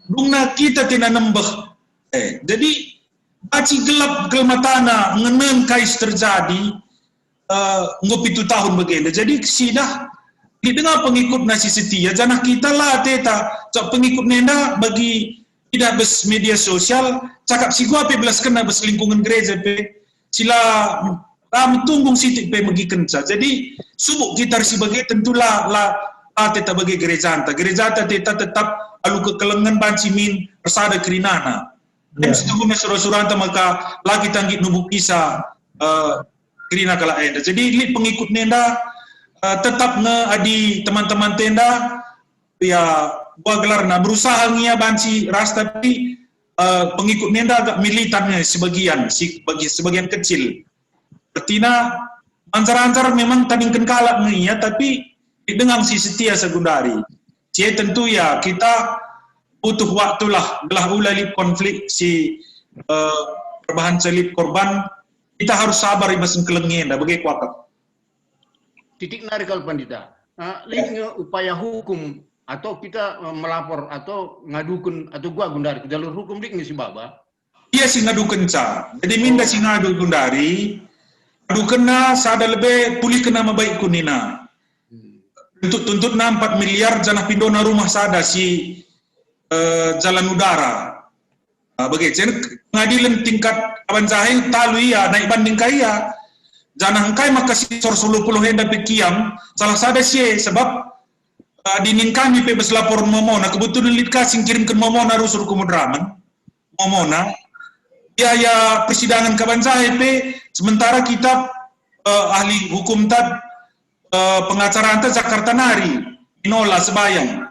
Dungna kita tina nembeh. Jadi baci gelap gelmatana ngenen kais terjadi ngopi 7 tahun begini. Jadi sidah didengar pengikut nasi setia janah kita lah teta cak pengikut nenda bagi tidak bes media sosial cakap si gua pe belas kena bes lingkungan gereja pe sila tunggung sitik pe megi kenca. Jadi subuk kita sebagai tentulah teta bagi gereja anta teta tetap alu kekelengan banci min persada kerinana. Dan setahun surah-surah maka lagi tanggit nubuk kisah kerina kala enda. Jadi li pengikut nenda tetap adi teman-teman tenda ya gua gelar na berusaha ngia banci ras tapi pengikut nenda agak militannya sebagian kecil. Artinya ancar-ancar memang tandingkan kalak ngia tapi dengan si setia Gundari. Cie tentu ya kita butuh waktu lah belah ulali konflik si perubahan selip korban kita harus sabar ibasan kelengin dah bagi kuakap. Titik narikal Pandita. Linknya upaya hukum atau kita melapor atau ngadukan atau gua Gundari ke jalur hukum lik si baba. Iya si ngadukan ca. Jadi minda si ngadu Gundari. Adu kena sada lebih pulih kena mabaik kunina. Tuntut 4 miliar janah pindona rumah sada si jalan udara. Begitu. Pengadilan tingkat Aban Zahil talu ia naik banding kaya. Janah engkai maka si 10 henda pekiam salah sada si sebab dinin kami pe bes lapor momona kebetulan lit kasing kirimkan momona rusur kumudraman. Momona biaya persidangan Kaban Zahil pe sementara kita ahli hukum tad pengacara anta Jakarta Nari, Inola Sebayang.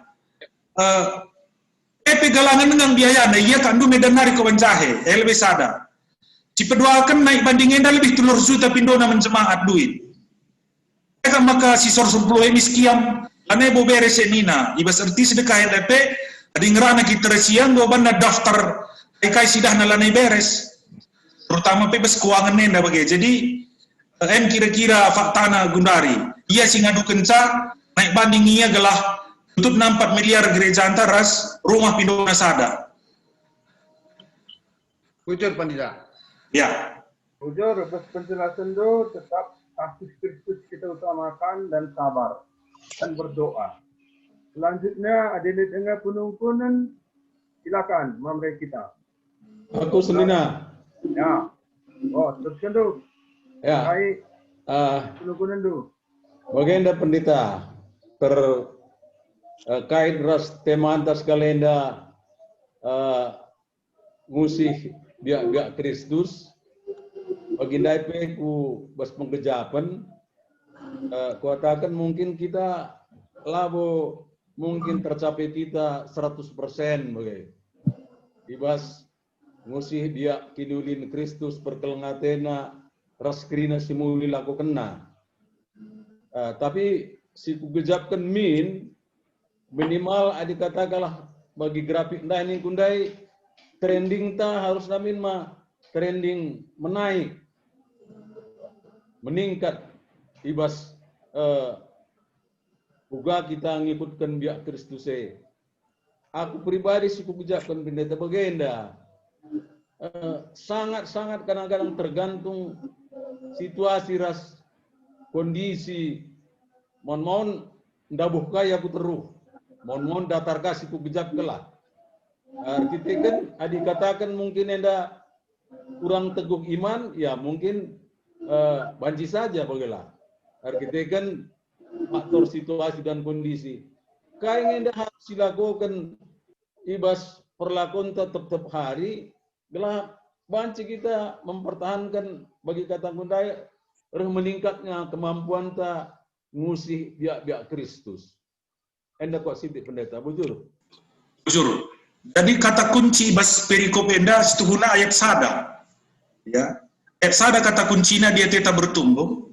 PP galangan dengan biaya, nah iya kan Medan Nari Kawan Jahe, lebih sadar. Cipeduakan naik bandingnya dah lebih 3 juta pindona menjemaat duit. Kan maka si sor 10 miskiam, lane bo beres nina, ibas arti sedekah LP, adi ngerana kita resiang, gua banda daftar, kai sidah nalane beres. Terutama pebes keuangan nenda bagai. Jadi kira-kira faktana Gundari. Ia sing ngadu kenca naik banding ia gelah untuk 4 miliar gereja antaras rumah pindona sada. Bujur Pandita. Ya. Jujur, penjelasan itu tetap kasih Kristus kita utamakan dan sabar dan berdoa. Selanjutnya ada dengan penungkunan Silakan, Mamre kita. Aku Selina. Ya. Oh, teruskan tu. Ya. Baik, tulukunan tu. Bagenda pendeta terkait ras tema antas kalenda ngusih biak Kristus. Bagenda IP ku bas penggejapan. Kuatakan mungkin kita labo mungkin tercapai kita 100% bagai. Ibas ngusih dia kidulin Kristus perkelengatena raskrina simuli laku kena. Tapi si kugejapkan minimal adik katakanlah bagi grafik nda ini kundai trending ta harus namin trending menaik meningkat ibas uga kita ngikutkan biak Kristus. Aku pribadi si kugejapkan pendeta bagenda sangat kadang-kadang tergantung situasi ras kondisi mon ndabuh kaya aku teruh mon datar kasih ku gejap kelah kita kan adik katakan mungkin enda kurang teguh iman ya mungkin banci saja bagelah kita kan faktor situasi dan kondisi kayak enda harus dilakukan ibas perlakuan tetap hari gelah banci kita mempertahankan bagi kata kundai meningkatnya kemampuan ta ngusih biak Kristus. Enda kok sidik pendeta bujur. Bujur. Jadi kata kunci bas perikop enda setuhuna ayat sada. Ya. Ayat sada kata kuncinya dia tetap bertumbuh.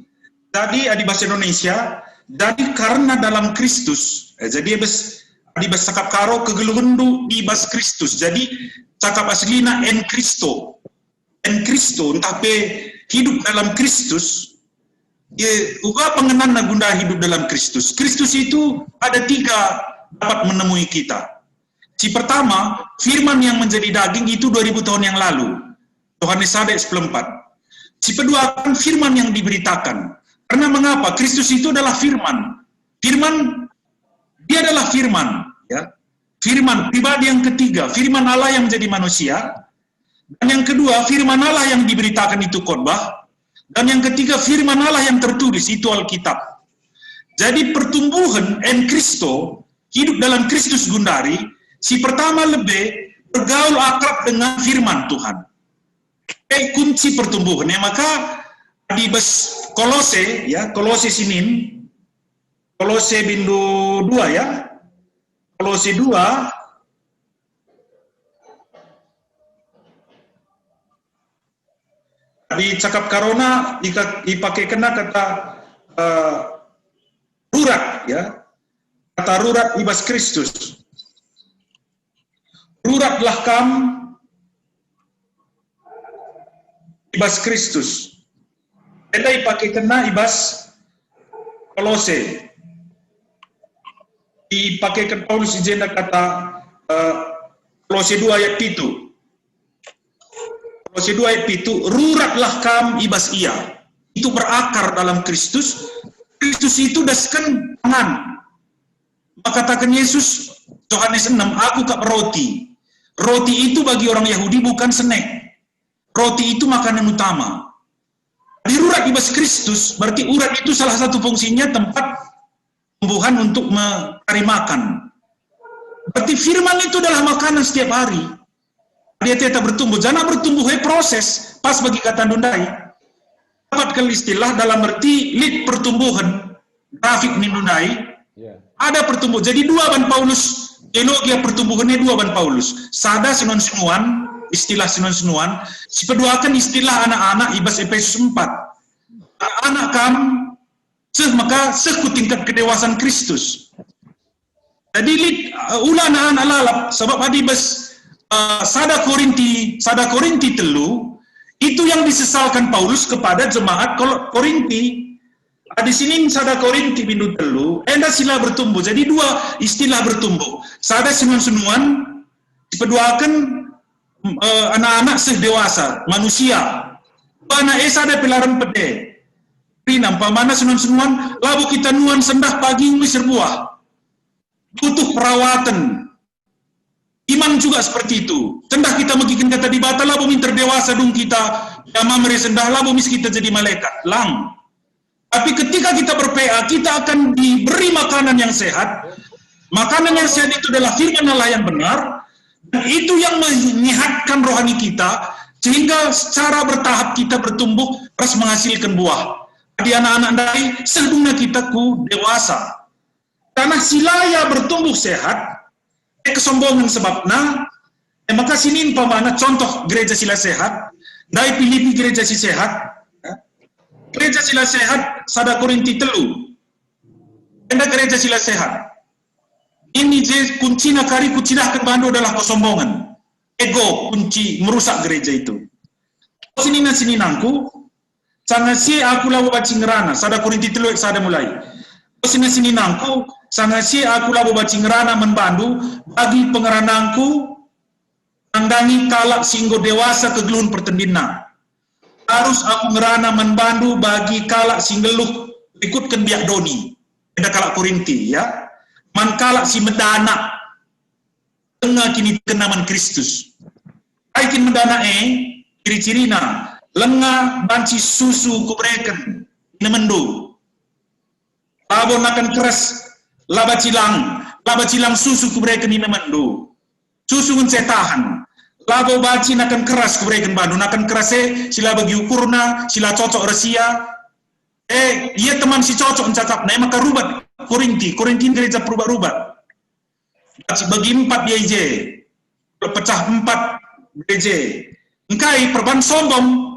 Jadi di bahasa Indonesia, jadi karena dalam Kristus. Jadi di bahasa cakap karo kegeluhendu di bahasa Kristus. Jadi cakap aslina en Kristo. En Kristo entah pe hidup dalam Kristus. Uga pengenan gunda hidup dalam Kristus. Kristus itu ada 3 dapat menemui kita. Si pertama, firman yang menjadi daging itu 2000 tahun yang lalu. Yohanes 1:4. Si kedua kan firman yang diberitakan. Karena mengapa? Kristus itu adalah firman. Firman, dia adalah firman. Ya. Firman, pribadi yang ketiga, firman Allah yang menjadi manusia. Dan yang kedua, firman Allah yang diberitakan itu khotbah. Dan yang ketiga, firman Allah yang tertulis, itu Alkitab. Jadi pertumbuhan en Kristo, hidup dalam Kristus gundari, si pertama lebih bergaul akrab dengan firman Tuhan. Kunci pertumbuhan. Ya, maka di Kolose, ya, Kolose sinin, Kolose bindu 2 ya, Kolose 2, di cakap karona dipakai kena kata rurat ya, kata rurat ibas Kristus. Ruratlah kam ibas Kristus. Eda dipakai kena ibas Kolose. Dipakai ke Paulus ijenda kata Kolose 2 ayat 7. Kolose 2 ayat 7, ruratlah kam ibas ia. Itu berakar dalam Kristus. Kristus itu daskan tangan. Maka katakan Yesus, Yohanes 6, aku kap roti. Roti itu bagi orang Yahudi bukan snack. Roti itu makanan utama. Di urat ibas Kristus, berarti urat itu salah satu fungsinya tempat tumbuhan untuk mencari makan. Berarti firman itu adalah makanan setiap hari. Dia tetap bertumbuh. Jangan bertumbuh proses. Pas bagi kata Dundai. Dapatkan istilah dalam arti lead pertumbuhan. Grafik nih Dundai. Ada pertumbuh. Jadi 2 ban Paulus. Teologi pertumbuhannya 2 ban Paulus. Sada sinon-sinuan. Istilah sinon-sinuan. Si peduakan istilah anak-anak ibas Efesus 4. Anak-anak kam. Maka ku tingkat kedewasaan Kristus. Jadi ulah anak-anak lalap. Sebab adi bas Sada Korinti 3 itu yang disesalkan Paulus kepada jemaat Korinti. Di sini Sada Korinti bindu 3, enda sila bertumbuh. Jadi 2 istilah bertumbuh. Sada sinuan-sinuan dipeduakan anak-anak dewasa, manusia. Anak sada pelaran pede. Rinam pamana sinuan-sinuan labu kita nuan sendah pagi misir buah. Butuh perawatan. Iman juga seperti itu. Tendah kita magikan kata di bata labo minter dewasa dung kita, dama meresendah labo mis kita jadi malaikat. Lang. Tapi ketika kita ber-PA, kita akan diberi makanan yang sehat. Makanan yang sehat itu adalah firman Allah yang benar. Dan itu yang menyehatkan rohani kita, sehingga secara bertahap kita bertumbuh, terus menghasilkan buah. Di anak-anak dari sedungna kita ku dewasa. Karena silaya bertumbuh sehat, kesombongan sebabnya, maka sini pamana contoh gereja sila sehat, dari Filipi gereja si sehat, gereja sila sehat, sada Korinti 3, enda gereja sila sehat. Ini je kunci nakari kucinahkan bandu adalah kesombongan, ego kunci merusak gereja itu. Sini nangku, sangat si aku lawa bacing rana, sada Korinti 3 sada mulai. Sini nangku, sangat si aku labu bacing rana membandu bagi pengeranangku nandangi kalak singgo dewasa kegelun pertendina. Harus aku ngerana membandu bagi kalak singgeluh ikutkan biak doni. Ada kalak Korinti ya. Man kalak si medana tengah kini kenaman Kristus. Aikin medana ciri-cirina lengah banci susu kubreken nemendo. Labo nakan keras laba cilang susu kubreken ini mendo. Susu tahan. Labo baci nakan keras kubreken bandu nakan kerase sila bagi ukurna sila cocok resia. Iya teman si cocok encakap na maka rubat Korinti gereja perubat-rubat. Bagi 4 dia ije. Pecah 4 gereja. Engkai perban sombong.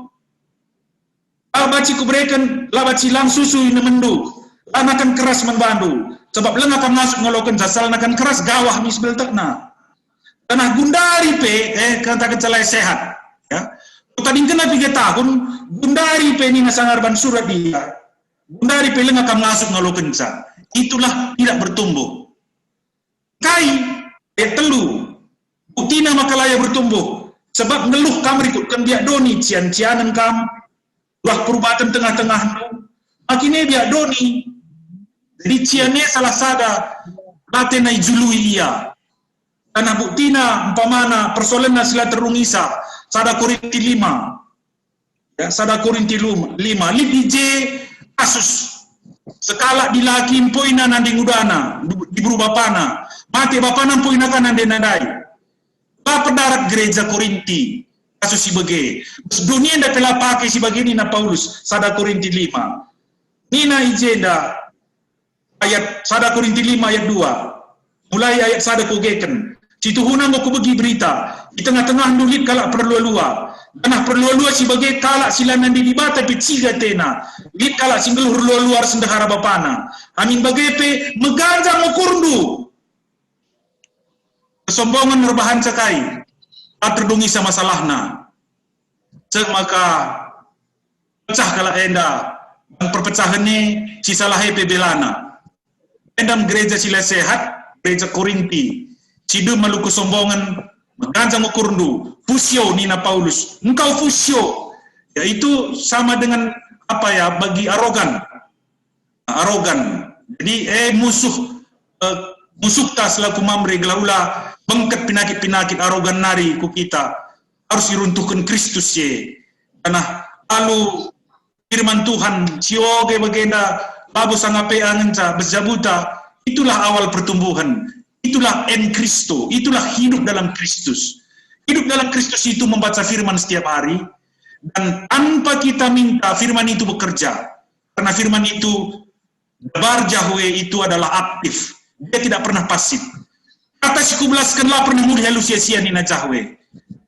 Laba ci kubreken laba cilang susu ini mendo. Anakan keras membandu sebab leng akan masuk ngolokan jasal nakan keras gawah misbel tekna tanah gundari kata kecelai sehat ya tadi kena 3 tahun gundari ini nasangarban surat dia gundari leng akan masuk ngolokan jasal itulah tidak bertumbuh kai telu utina makalaya bertumbuh sebab ngeluh kam rikutkan biak doni cian-cianan kam luah perubatan tengah-tengah akhirnya biak doni. Jadi ciane salah sada latena ijului ia. Karena buktina umpamana persoalan sila terungisa sada Korinti 5. Ya, sada Korinti 5. Lip ije kasus sekala dilaki poina nandi ngudana diburu bapana. Mati bapana poina kan nandi nadai. La pendarat gereja Korinti kasus si bege. Dunia nda pela pakai si bagini na Paulus sada Korinti 5. Nina ijenda ayat sada Korinti 5 ayat 2 mulai ayat sada kogeken situ huna mau bagi berita di tengah-tengah nulit kalak perlu-lua tanah perlu-lua sebagai kalak silanan di bata piciga tena lit kalak singgel luar sendahara bapana amin bagepe meganja mokurdu kesombongan merbahan cakai aterdungi sama salahna cek maka pecah kalak enda perpecahan ni si salah belana endam gereja sila sehat, gereja Korinti. Cidu malu kesombongan, mengganjang ukurundu. Fusio Nina Paulus. Engkau fusio. Yaitu sama dengan apa ya, bagi arogan. Arogan. Jadi musuh tas laku mamre gelaula bengket pinakit-pinakit arogan nari ku kita. Harus diruntuhkan Kristus ye. Karena lalu firman Tuhan sioge bagenda Babu sangape angenca berjabuta, itulah awal pertumbuhan, itulah en Kristo, itulah hidup dalam Kristus. Hidup dalam Kristus itu membaca firman setiap hari, dan tanpa kita minta firman itu bekerja. Karena firman itu, Bar Yahweh itu adalah aktif, dia tidak pernah pasif. Kata si kublaskanlah pernah mulia lu sia-sia nina Yahweh.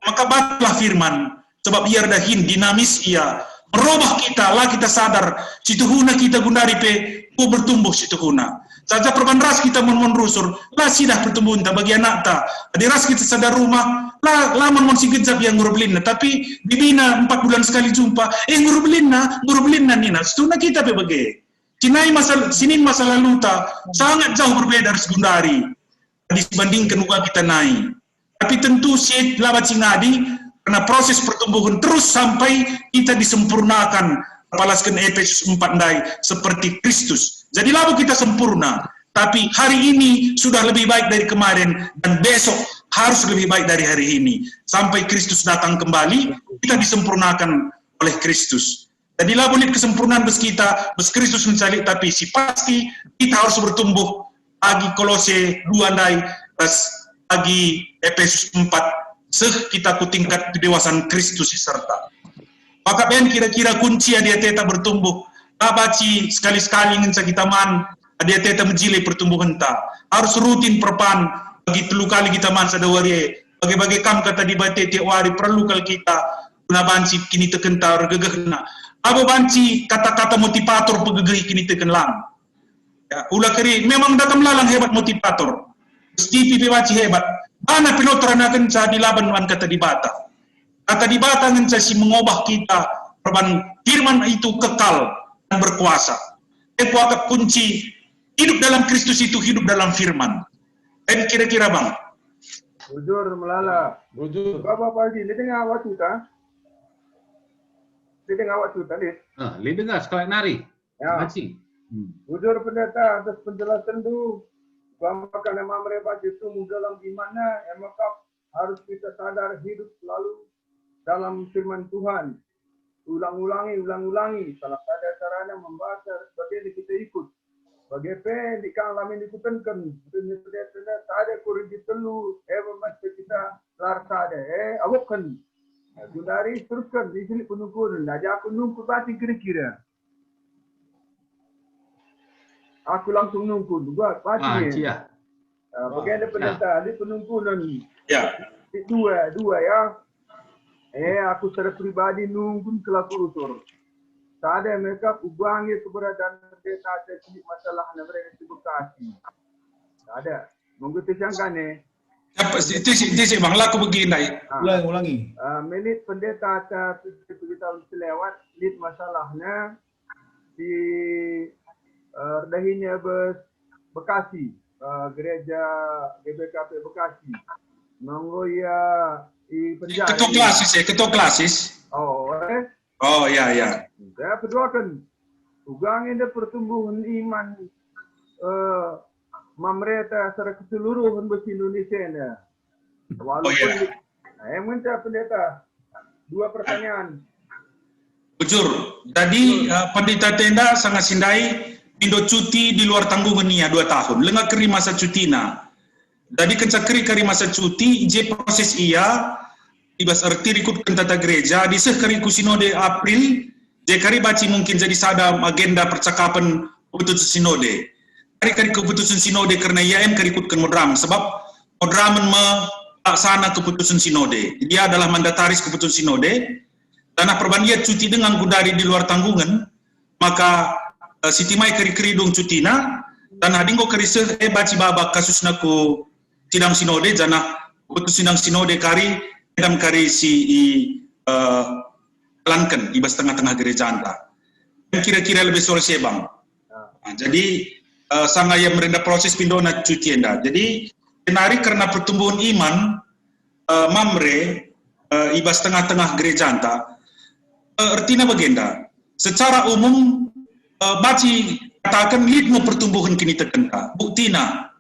Maka bacalah firman, sebab ia dahin dinamis ia, merubah kita, lah kita sadar, situhuna kita gundari pe, ku bertumbuh situhuna. Saja perban ras kita mon rusur, lah sidah bertumbuh entah bagi anak ta. Adi ras kita sadar rumah, lah mon si gejap yang ngurublin. Tapi dibina 4 bulan sekali jumpa, ngurublin na nina. Situhuna kita pe bagi. Sinin masa lalu ta, sangat jauh berbeda dari segundari. Dibandingkan uga kita naik. Tapi tentu si labat singadi, karena proses pertumbuhan terus sampai kita disempurnakan. Apalaskan Efesus 4 dai seperti Kristus. Jadi lalu kita sempurna. Tapi hari ini sudah lebih baik dari kemarin, dan besok harus lebih baik dari hari ini. Sampai Kristus datang kembali, kita disempurnakan oleh Kristus. Jadi lah boleh kesempurnaan bes kita, bes Kristus mencari, tapi si pasti kita harus bertumbuh. Agi Kolose 2 andai, agi Efesus 4, kita ku tingkat kedewasaan Kristus serta. Maka ben kira-kira kunci dia tetap bertumbuh. Baci sekali-sekali ingin kita man, dia tetap menjilai pertumbuhan ta. Harus rutin perpan, bagi 3 kali kita man sadawari. Bagi-bagi kam kata di bate tiap hari perlu kali kita guna banci kini tekentar gegehna. Abo banci kata-kata motivator pegegeh kini teken lang. Ya, ulah keri memang datang lalang hebat motivator. Mesti pipi banci hebat. Mana pilotoran akan sa dilaban wan kata di bata. Kata di bata ngan si mengubah kita perban firman itu kekal dan berkuasa. Ekuakap kunci hidup dalam Kristus itu hidup dalam firman. Dan kira-kira bang. Bujur melala. Bujur. Bapak Haji, dia dengar waktu tak? Dia dengar waktu tak, Lid? Li dengar sekolah nari. Ya. Mancing. Bujur pendeta atas penjelasan tu. Bahkan memang mereka itu dalam imannya, maka harus kita sadar hidup selalu dalam firman Tuhan. Ulang-ulangi. Salah satu caranya membaca sebagai kita ikut. Bagaimana di kang lamin ikutankan. Pendeta ada kurang telu. Masih kita larsa ada. Awakan. Dari teruskan di sini penungkuan. Aja aku nunggu pasti kira-kira. Aku langsung nunggu buat pasti. Cia. Bagaimana pendeta di penungkuan. Ya. Dua ya. Aku secara pribadi nunggu kelaku utur. Ada mereka ubangi keberadaan pendeta jadi masalah mereka sibuk kasih. Ada. Mungkin disangka nih. Itu bang laku begini. Ulangi. Menit pendeta kita lewat lid masalahnya di dahinya Bekasi, gereja GBKP Bekasi. Monggo ya di penjara. Ketua klasis. Oh ya. Saya berdoakan ugangin dia pertumbuhan iman pemerintah secara keseluruhan bagi Indonesia nya. Walaupun saya minta pendeta 2 pertanyaan. Bujur, tadi pendeta tenda sangat sindai Indo cuti di luar tanggungan nia 2 tahun. Lengah keri masa cuti na. Jadi kencakri keri masa cuti, je proses ia ibas arti ikut tata gereja di sekari kusinode April, je kari baci mungkin jadi sadam agenda percakapan keputusan sinode. Kari keputusan sinode karena IAM kari ikutkan modram sebab modraman melaksana keputusan sinode. Dia adalah mandataris keputusan sinode. Tanah perbandingan cuti dengan gudari di luar tanggungan, maka Siti Mai keri dong cutina dan hadingo keri baci babak kasus naku sidang sinode jana keputusan sidang sinode kari dan kari lankan ibas tengah-tengah gereja anda. Kira-kira lebih sore sebang. Jadi sangat yang merendah proses pindona cuti anda. Jadi menarik karena pertumbuhan iman mamre ibas tengah-tengah gereja anda. Artinya bagenda. Secara umum baci katakan lidno pertumbuhan kini terkenta. Buktina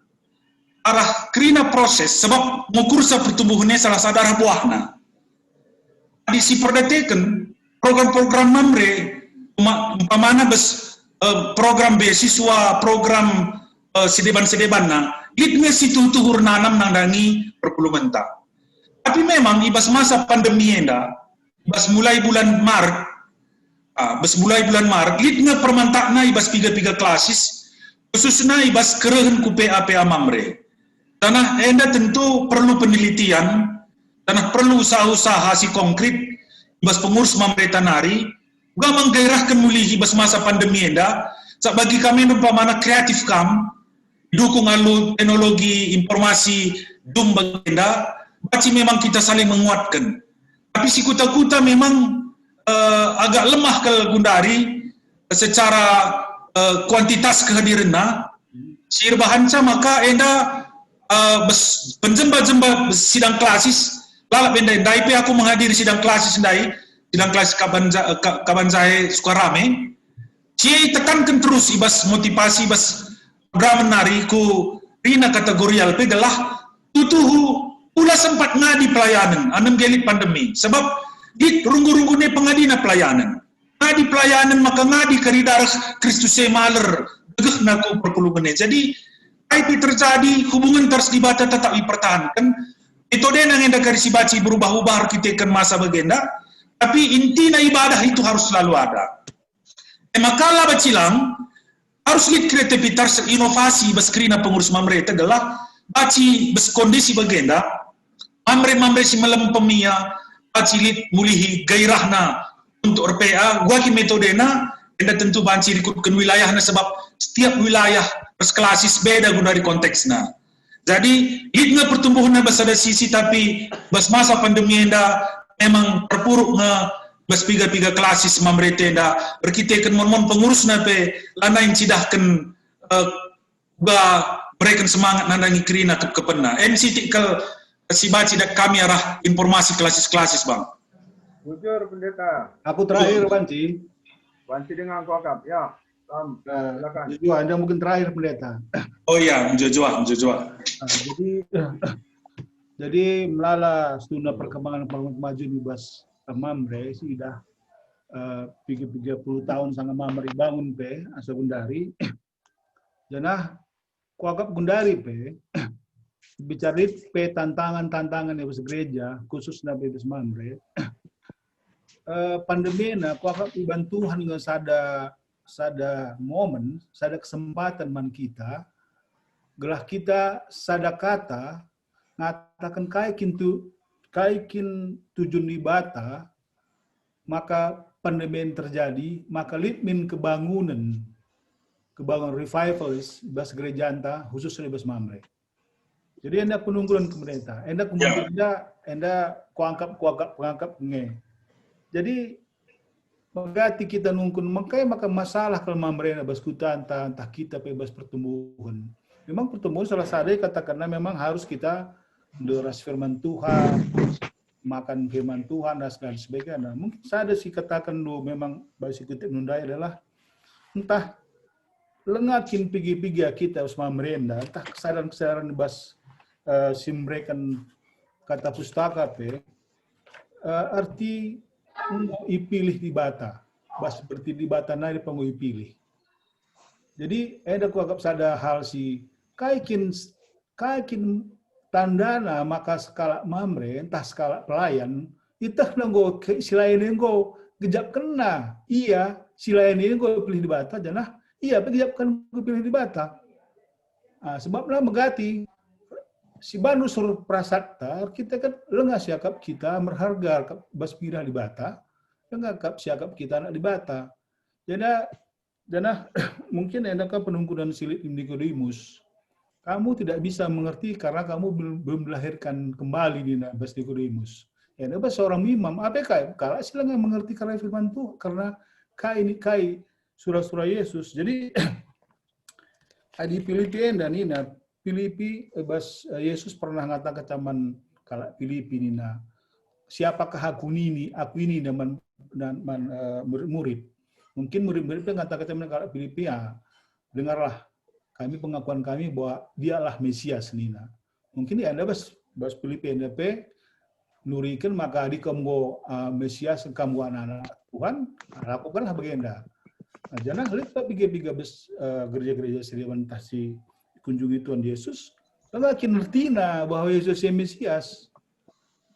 arah kerina proses sebab mengukursa pertumbuhannya salah sadar buahna. Di si perdetekan program-program mamre umpamana program beasiswa, program sedeban-sedebanna, lidnya situ tuhur nanam nandangi perpulumenta. Tapi memang ibas masa pandemi enda, ibas mulai bulan Maret, lidnya permantakna ibas piga-piga klasis, khususnya ibas kerehen ku PA mamre. Tanah enda tentu perlu penelitian, tanah perlu usaha-usaha si konkret, ibas pengurus mamre tanari, juga menggairahkan mulih ibas masa pandemi enda, bagi kami umpamana kreatif kam, dukung alu teknologi informasi dum bagenda, baci memang kita saling menguatkan. Tapi si kuta-kuta memang agak lemah ke Gundari secara kuantitas kehadirannya. Sir bahanca maka enda penjemba-jemba sidang klasis lalap enda IP aku menghadiri sidang klasis sidang klasis Kabanjahe Sukarame. Cie tekankan terus ibas motivasi ibas program menari ku rina kategorial pegalah tutuhu pula sempat ngadi pelayanan anem gelit pandemi sebab di runggu-runggune pengadina pelayanan ngadi pelayanan maka ngadi karidaras Kristus maler degeh naku perpulungannya. Jadi IP terjadi hubungan terus dibata tetap dipertahankan metode yang hendak karisi baci berubah-ubah arkitekkan masa bagenda tapi intinya ibadah itu harus selalu ada. Makalah bacilang harus lihat kreativitas inovasi baskrina pengurus mamre adalah baci bes kondisi bagenda mamre si malam pemia baci lihat mulihi gairahna untuk RPA gua ki metodena enda tentu banci ikutkan wilayahna sebab setiap wilayah berklasis beda guna dari konteksnya. Jadi lihatnya pertumbuhannya bas ada sisi tapi bas masa pandemi enda memang terpuruk nge bas piga-piga klasis mamrete enda berkitekan mon pengurusna pe lana yang cidahkan berikan semangat nandangi kerina kepena. MC tikal si baci dak kami arah informasi klasis-klasis bang. Bujur pendeta. Aku terakhir Banci. Banci dengan aku akap. Ya, silakan. Jojoa, Anda mungkin terakhir pendeta. Oh iya, Jojoa. Jadi melala stuna perkembangan maju di bas mamre sudah 30 tahun sangat mamre bangun pe asa gundari. Janah kuagap gundari pe bicara pe tantangan yang bas gereja khusus nabi bas mamre. Pandemi na kuagap bantuan nge sada momen, sada kesempatan man kita gelah kita sada kata ngatakan kaikin tujuan libata maka pandemi terjadi maka litmin kebangunan revivalis bas gereja anta khususnya bas mamre. Jadi anda penunggulan pemerintah, anda kemudian anda kuangkap nge. Jadi megati kita nungkun maka masalah kalau mamre bas kuta entah kita bebas pertumbuhan. Memang pertumbuhan salah satu katakanlah memang harus kita deras firman Tuhan, makan firman Tuhan dan segala sebagainya. Nah, mungkin saya sih katakan dulu memang bahasa kita nundai adalah entah lengakin pigi-pigi kita harus merenda, entah kesadaran bas simbrekan kata pustaka pe arti ipilih di bata, bas seperti di bata nari pengu ipilih. Jadi ada kuagap sada hal si kaikin tandana maka skala mamre entah skala pelayan itah nanggo silain enggo gejap kena iya silain enggo pilih di bata janah iya gejap kan pilih di bata sebablah megati si banu suruh prasakta kita kan lengah siakap kita berharga bas pirah di bata lengah kap siakap kita anak di bata janah mungkin endakah penungguan silit Nikodemus. Kamu tidak bisa mengerti karena kamu belum dilahirkan kembali di Bas Nikodemus. Ya, Bas seorang imam, apa kalau silang mengerti karena firman Tuhan, karena kai surah-surah Yesus. Jadi di Filipi dan Nina, Filipi Bas Yesus pernah ngatakan caman kalau Filipi Nina, siapakah aku ini dan murid. Mungkin murid-murid mengatakan caman kalau Filipi ya, dengarlah. Kami pengakuan kami bahwa dialah Mesias nina. Mungkin di Anda bas Filipi NDP nurikan maka di kamu Mesias kamu anak-anak Tuhan lakukanlah bagenda. Nah, jangan lihat piga-piga bes gereja-gereja seriawan tasi kunjungi Tuhan Yesus. Lagi ngertina bahwa Yesus yang Mesias.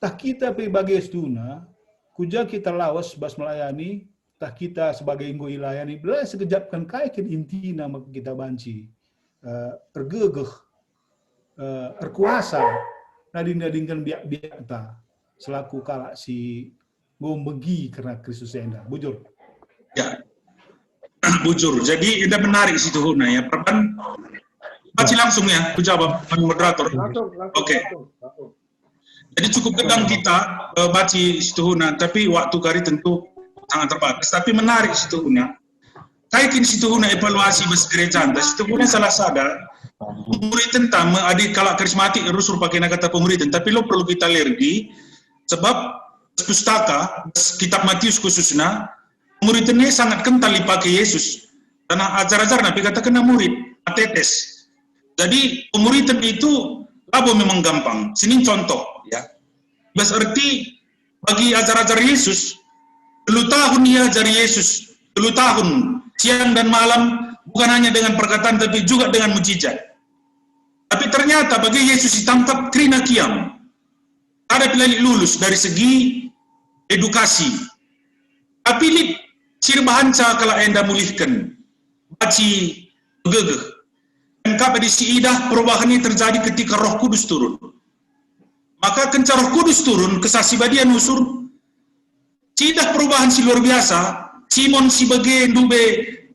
Tak kita sebagai stuna, kuja kita lawas bas melayani, tak kita sebagai inggo ilayani, belah sekejapkan kaikin intina maka kita banci. Tergegeh, terkuasa, nading-nadingkan biak-biak ta selaku kalak si ngombegi karena Kristus enda. Bujur. Ya, bujur. Jadi itu menarik situ Huna ya. Perban, baca langsung ya, aku jawab moderator. Oke. Jadi cukup gedang kita baca situ Huna, tapi waktu kari tentu sangat terbatas. Tapi menarik situ Huna. Kaikin situ Huna evaluasi bas gereja anda. Situ Huna salah sadar. Pemuritan tama adik kalak karismatik rusur pakai kata pemuritan. Tapi lo perlu kita lergi sebab pustaka kitab Matius khususnya pemuritannya sangat kental dipakai Yesus. Karena ajar-ajar Nabi katakan murid. matetes. Jadi pemuritan itu labo memang gampang. Sini contoh ya. Bas arti bagi ajar-ajar Yesus 3 tahun ia ajari Yesus, 3 tahun siang dan malam, bukan hanya dengan perkataan tapi juga dengan mujizat. Tapi ternyata bagi Yesus ditangkap krina kiam. Ada pilih lulus dari segi edukasi. Tapi lip sirbahanca kalau enda mulihkan baci begegeh. Dan pada si idah perubahan ini terjadi ketika Roh Kudus turun. Maka kencang Roh Kudus turun, kesasibadian usur, si idah perubahan si luar biasa. Simon si bagian dube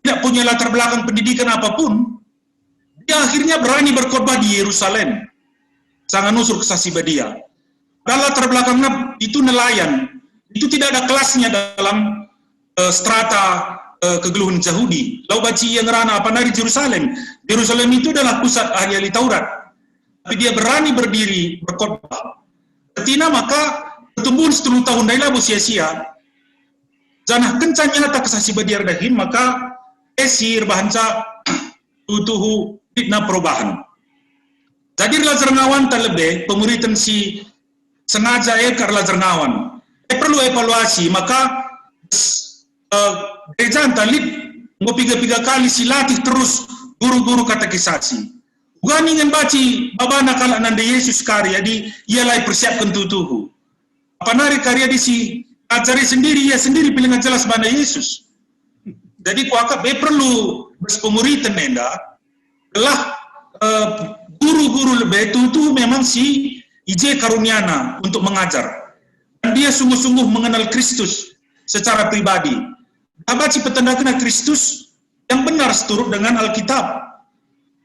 tidak punya latar belakang pendidikan apapun, dia akhirnya berani berkhotbah di Yerusalem. Sangat nusur kesasibadia. Dan latar belakangnya itu nelayan. Itu tidak ada kelasnya dalam strata kegeluhan Yahudi. Lau baci yang rana apa dari Yerusalem. Yerusalem itu adalah pusat ahli Taurat. Tapi dia berani berdiri berkhotbah. Ketina maka pertumbuhan 10 tahun dari labu sia-sia. Janah kencang nyata kesasibadia dahim maka esir bahanca tutuhu fitnah perubahan. Jadi Lazar ngawan terlebih pemuritan si sengaja karena Lazar ngawan. Perlu evaluasi maka gereja antalit mau 3 kali silatih terus guru-guru katekisasi. Bukan ingin baci babana kalak nanda Yesus karya di ialah persiapkan tutuhu. Apa nari karya di si ajari sendiri, ia sendiri pilih jelas bana Yesus. Jadi kuakap perlu pemuritan nenda telah guru-guru lebih itu memang si IJ Karunyana untuk mengajar. Dan dia sungguh-sungguh mengenal Kristus secara pribadi. Baca petanda Kristus yang benar seturut dengan Alkitab.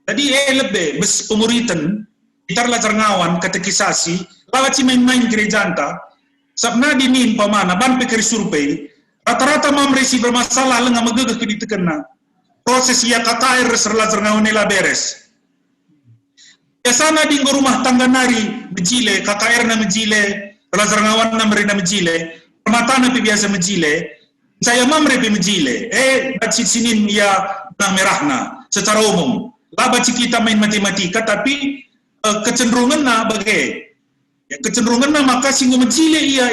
Jadi lebih pemuritan, kita Lazar ngawan, katekisasi, baca main-main gereja anta, sabna dinin pamana, ban pikir survei, rata-rata mamresi bermasalah lengah megegeh ke ditekena. Proses ia KKR Lazar ngawan nela beres. Biasanya di rumah tangga nari, mejile, KKR na mejile, Lazar ngawan na merina mejile, permata na biasa mejile, saya mamre pe mejile, baci sinin ia nah merahna secara umum. Lah baci kita main matematika, tapi kecenderungan na bagai, ya, kecenderungan na maka singgo mejile ia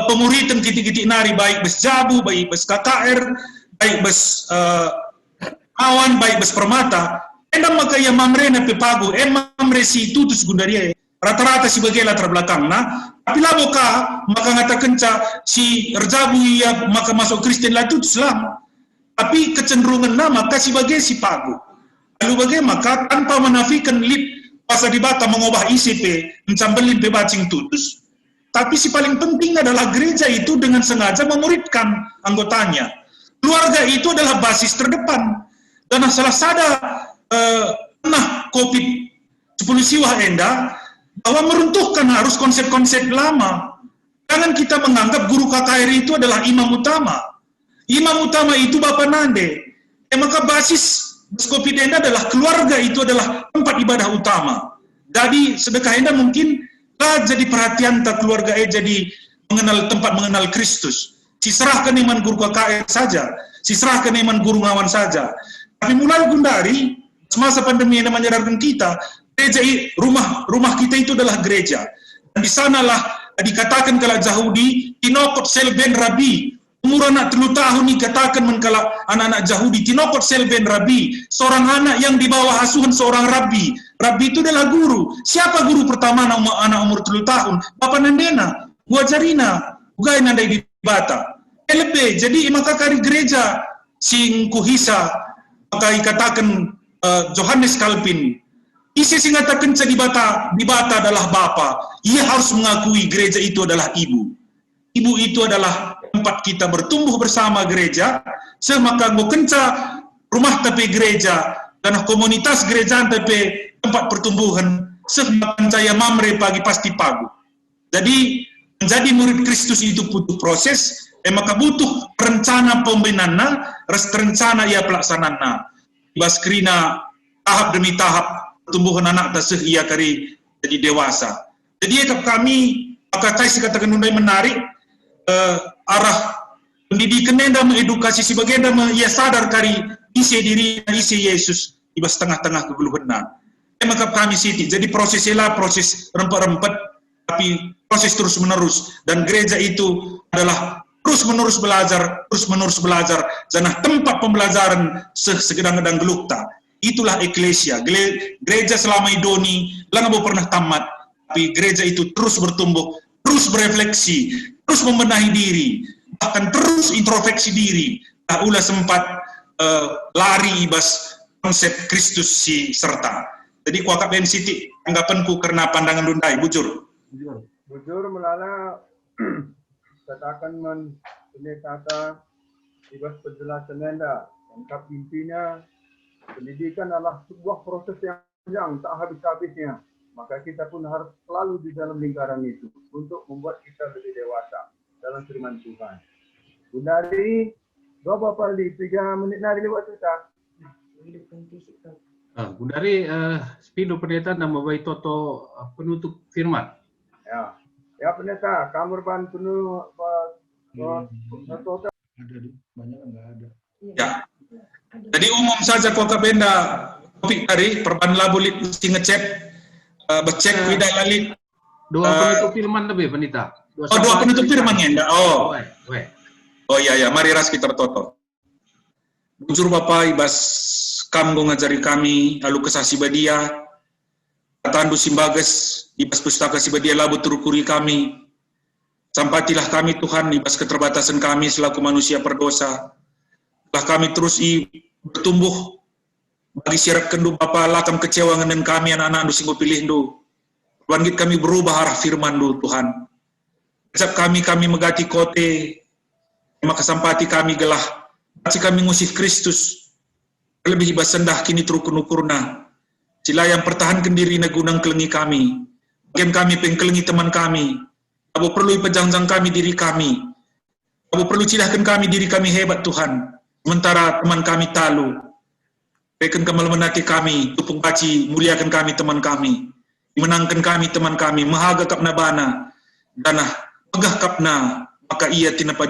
pemuritan kiti-kiti nari baik bes jabu, baik bes KKR, baik bes awan, baik bes permata. Endam maka ia mamre na pe pagu, mamre si tutus gundaria. Rata-rata si bagai latar belakang nah. Tapi lah boka maka ngata kenca si Erjabu ia maka masuk Kristen lah itu Islam. Tapi kecenderungan nah maka si bagai si pagu. Lalu bagai maka tanpa menafikan lip pasal dibata mengubah ICP mencambelin pe bacing tutus. Tapi si paling penting adalah gereja itu dengan sengaja memuridkan anggotanya. Keluarga itu adalah basis terdepan. Dan salah sada COVID 10 siwah enda bahwa meruntuhkan harus konsep-konsep lama. Jangan kita menganggap guru KKR itu adalah imam utama. Imam utama itu Bapak Nande. Maka basis Skopi Enda adalah keluarga itu adalah tempat ibadah utama. Jadi sedekah Enda mungkin jadi perhatian tak keluarga jadi mengenal tempat mengenal Kristus. Siserahkan iman guru KKR saja. Siserahkan iman guru ngawan saja. Tapi mulai gundari semasa pandemi yang menyadarkan kita, gereja rumah kita itu adalah gereja. Dan di sanalah dikatakan kalau Yahudi tinokot sel ben rabi. Umur anak 3 tahun dikatakan menkala anak-anak Yahudi tinokot sel ben rabi. Seorang anak yang di bawah asuhan seorang rabi. Rabi itu adalah guru. Siapa guru pertama anak umur 3 tahun? Bapak Nandena, gua jarina, gua nandai di bata. LB, jadi maka kari gereja sing kuhisa maka dikatakan Johannes Calvin. Isi singatakan di bata adalah bapa. Ia harus mengakui gereja itu adalah ibu. Ibu itu adalah tempat kita bertumbuh bersama gereja. Semaka mau kenca rumah tapi gereja dan komunitas gereja tapi tempat pertumbuhan. Semakan saya mamre pagi pasti pagu. Jadi menjadi murid Kristus itu butuh proses. Maka butuh rencana pembinaan, rencana ia pelaksanaan. Baskrina tahap demi tahap pertumbuhan anak tasih ia kari jadi dewasa. Jadi kami maka saya katakan undai menarik arah pendidikan dan mengedukasi sebagai ia sadar kari isi diri isi Yesus ibas tengah-tengah kegeluhena. Maka kami siti, jadi prosesnya proses rempet-rempet, tapi proses terus-menerus. Dan gereja itu adalah terus-menerus belajar, janah tempat pembelajaran segedang-gedang gelukta. Itulah eklesia. Gereja selama idoni, lang pernah tamat, tapi gereja itu terus bertumbuh, terus berefleksi, terus membenahi diri, bahkan terus introspeksi diri. Tak ulah sempat lari ibas konsep Kristus si serta. Jadi kuakap Siti, anggapanku karena pandangan Dundai, bujur. Bujur melala katakan pendeta ibas penjelasan anda. Lengkap intinya, pendidikan adalah sebuah proses yang panjang, tak habis-habisnya. Maka kita pun harus selalu di dalam lingkaran itu untuk membuat kita lebih dewasa dalam firman Tuhan. Bundari, berapa kali 3 menit nari lewat kita. Bundari, Spindo Pendeta nama bayi Toto penutup firman. Ya pendeta, kamar ban penuh Toto. Ada di banyak enggak ada. Ya. Jadi umum saja kuakap benda topik tadi, perban labulit mesti ngecek, becek tidak lalit. Dua penutup firman lebih pendeta. Dua penutup firman ya. Oh iya, mari ras kita toto. Bujur Bapak ibas kamu ngajari kami lalu kesasi badia tandu simbages ibas pustaka sibadia labu turukuri kami. Sampatilah kami Tuhan ibas keterbatasan kami selaku manusia berdosa. Lah kami terus bertumbuh bagi syarat kendu Bapa lakam kecewa dengan kami anak-anak du singgo pilih du. Bangkit kami berubah arah firman du Tuhan. Setiap kami megati kote, maka sampati kami gelah. Baci kami ngusif Kristus. Lebih ibas sendah kini terukun ukurna. Sila yang pertahankan diri nagunang kelengi kami. Bagian kami pengkelengi teman kami. Abo perlu ipajangjang kami diri kami. Abo perlu cilahkan kami diri kami hebat Tuhan. Sementara teman kami talu. Berikan kemalmenati kami, tupung baci, muliakan kami teman kami. Menangkan kami teman kami, mahaga kapna bana. Danah, pegah kapna, maka ia tinapa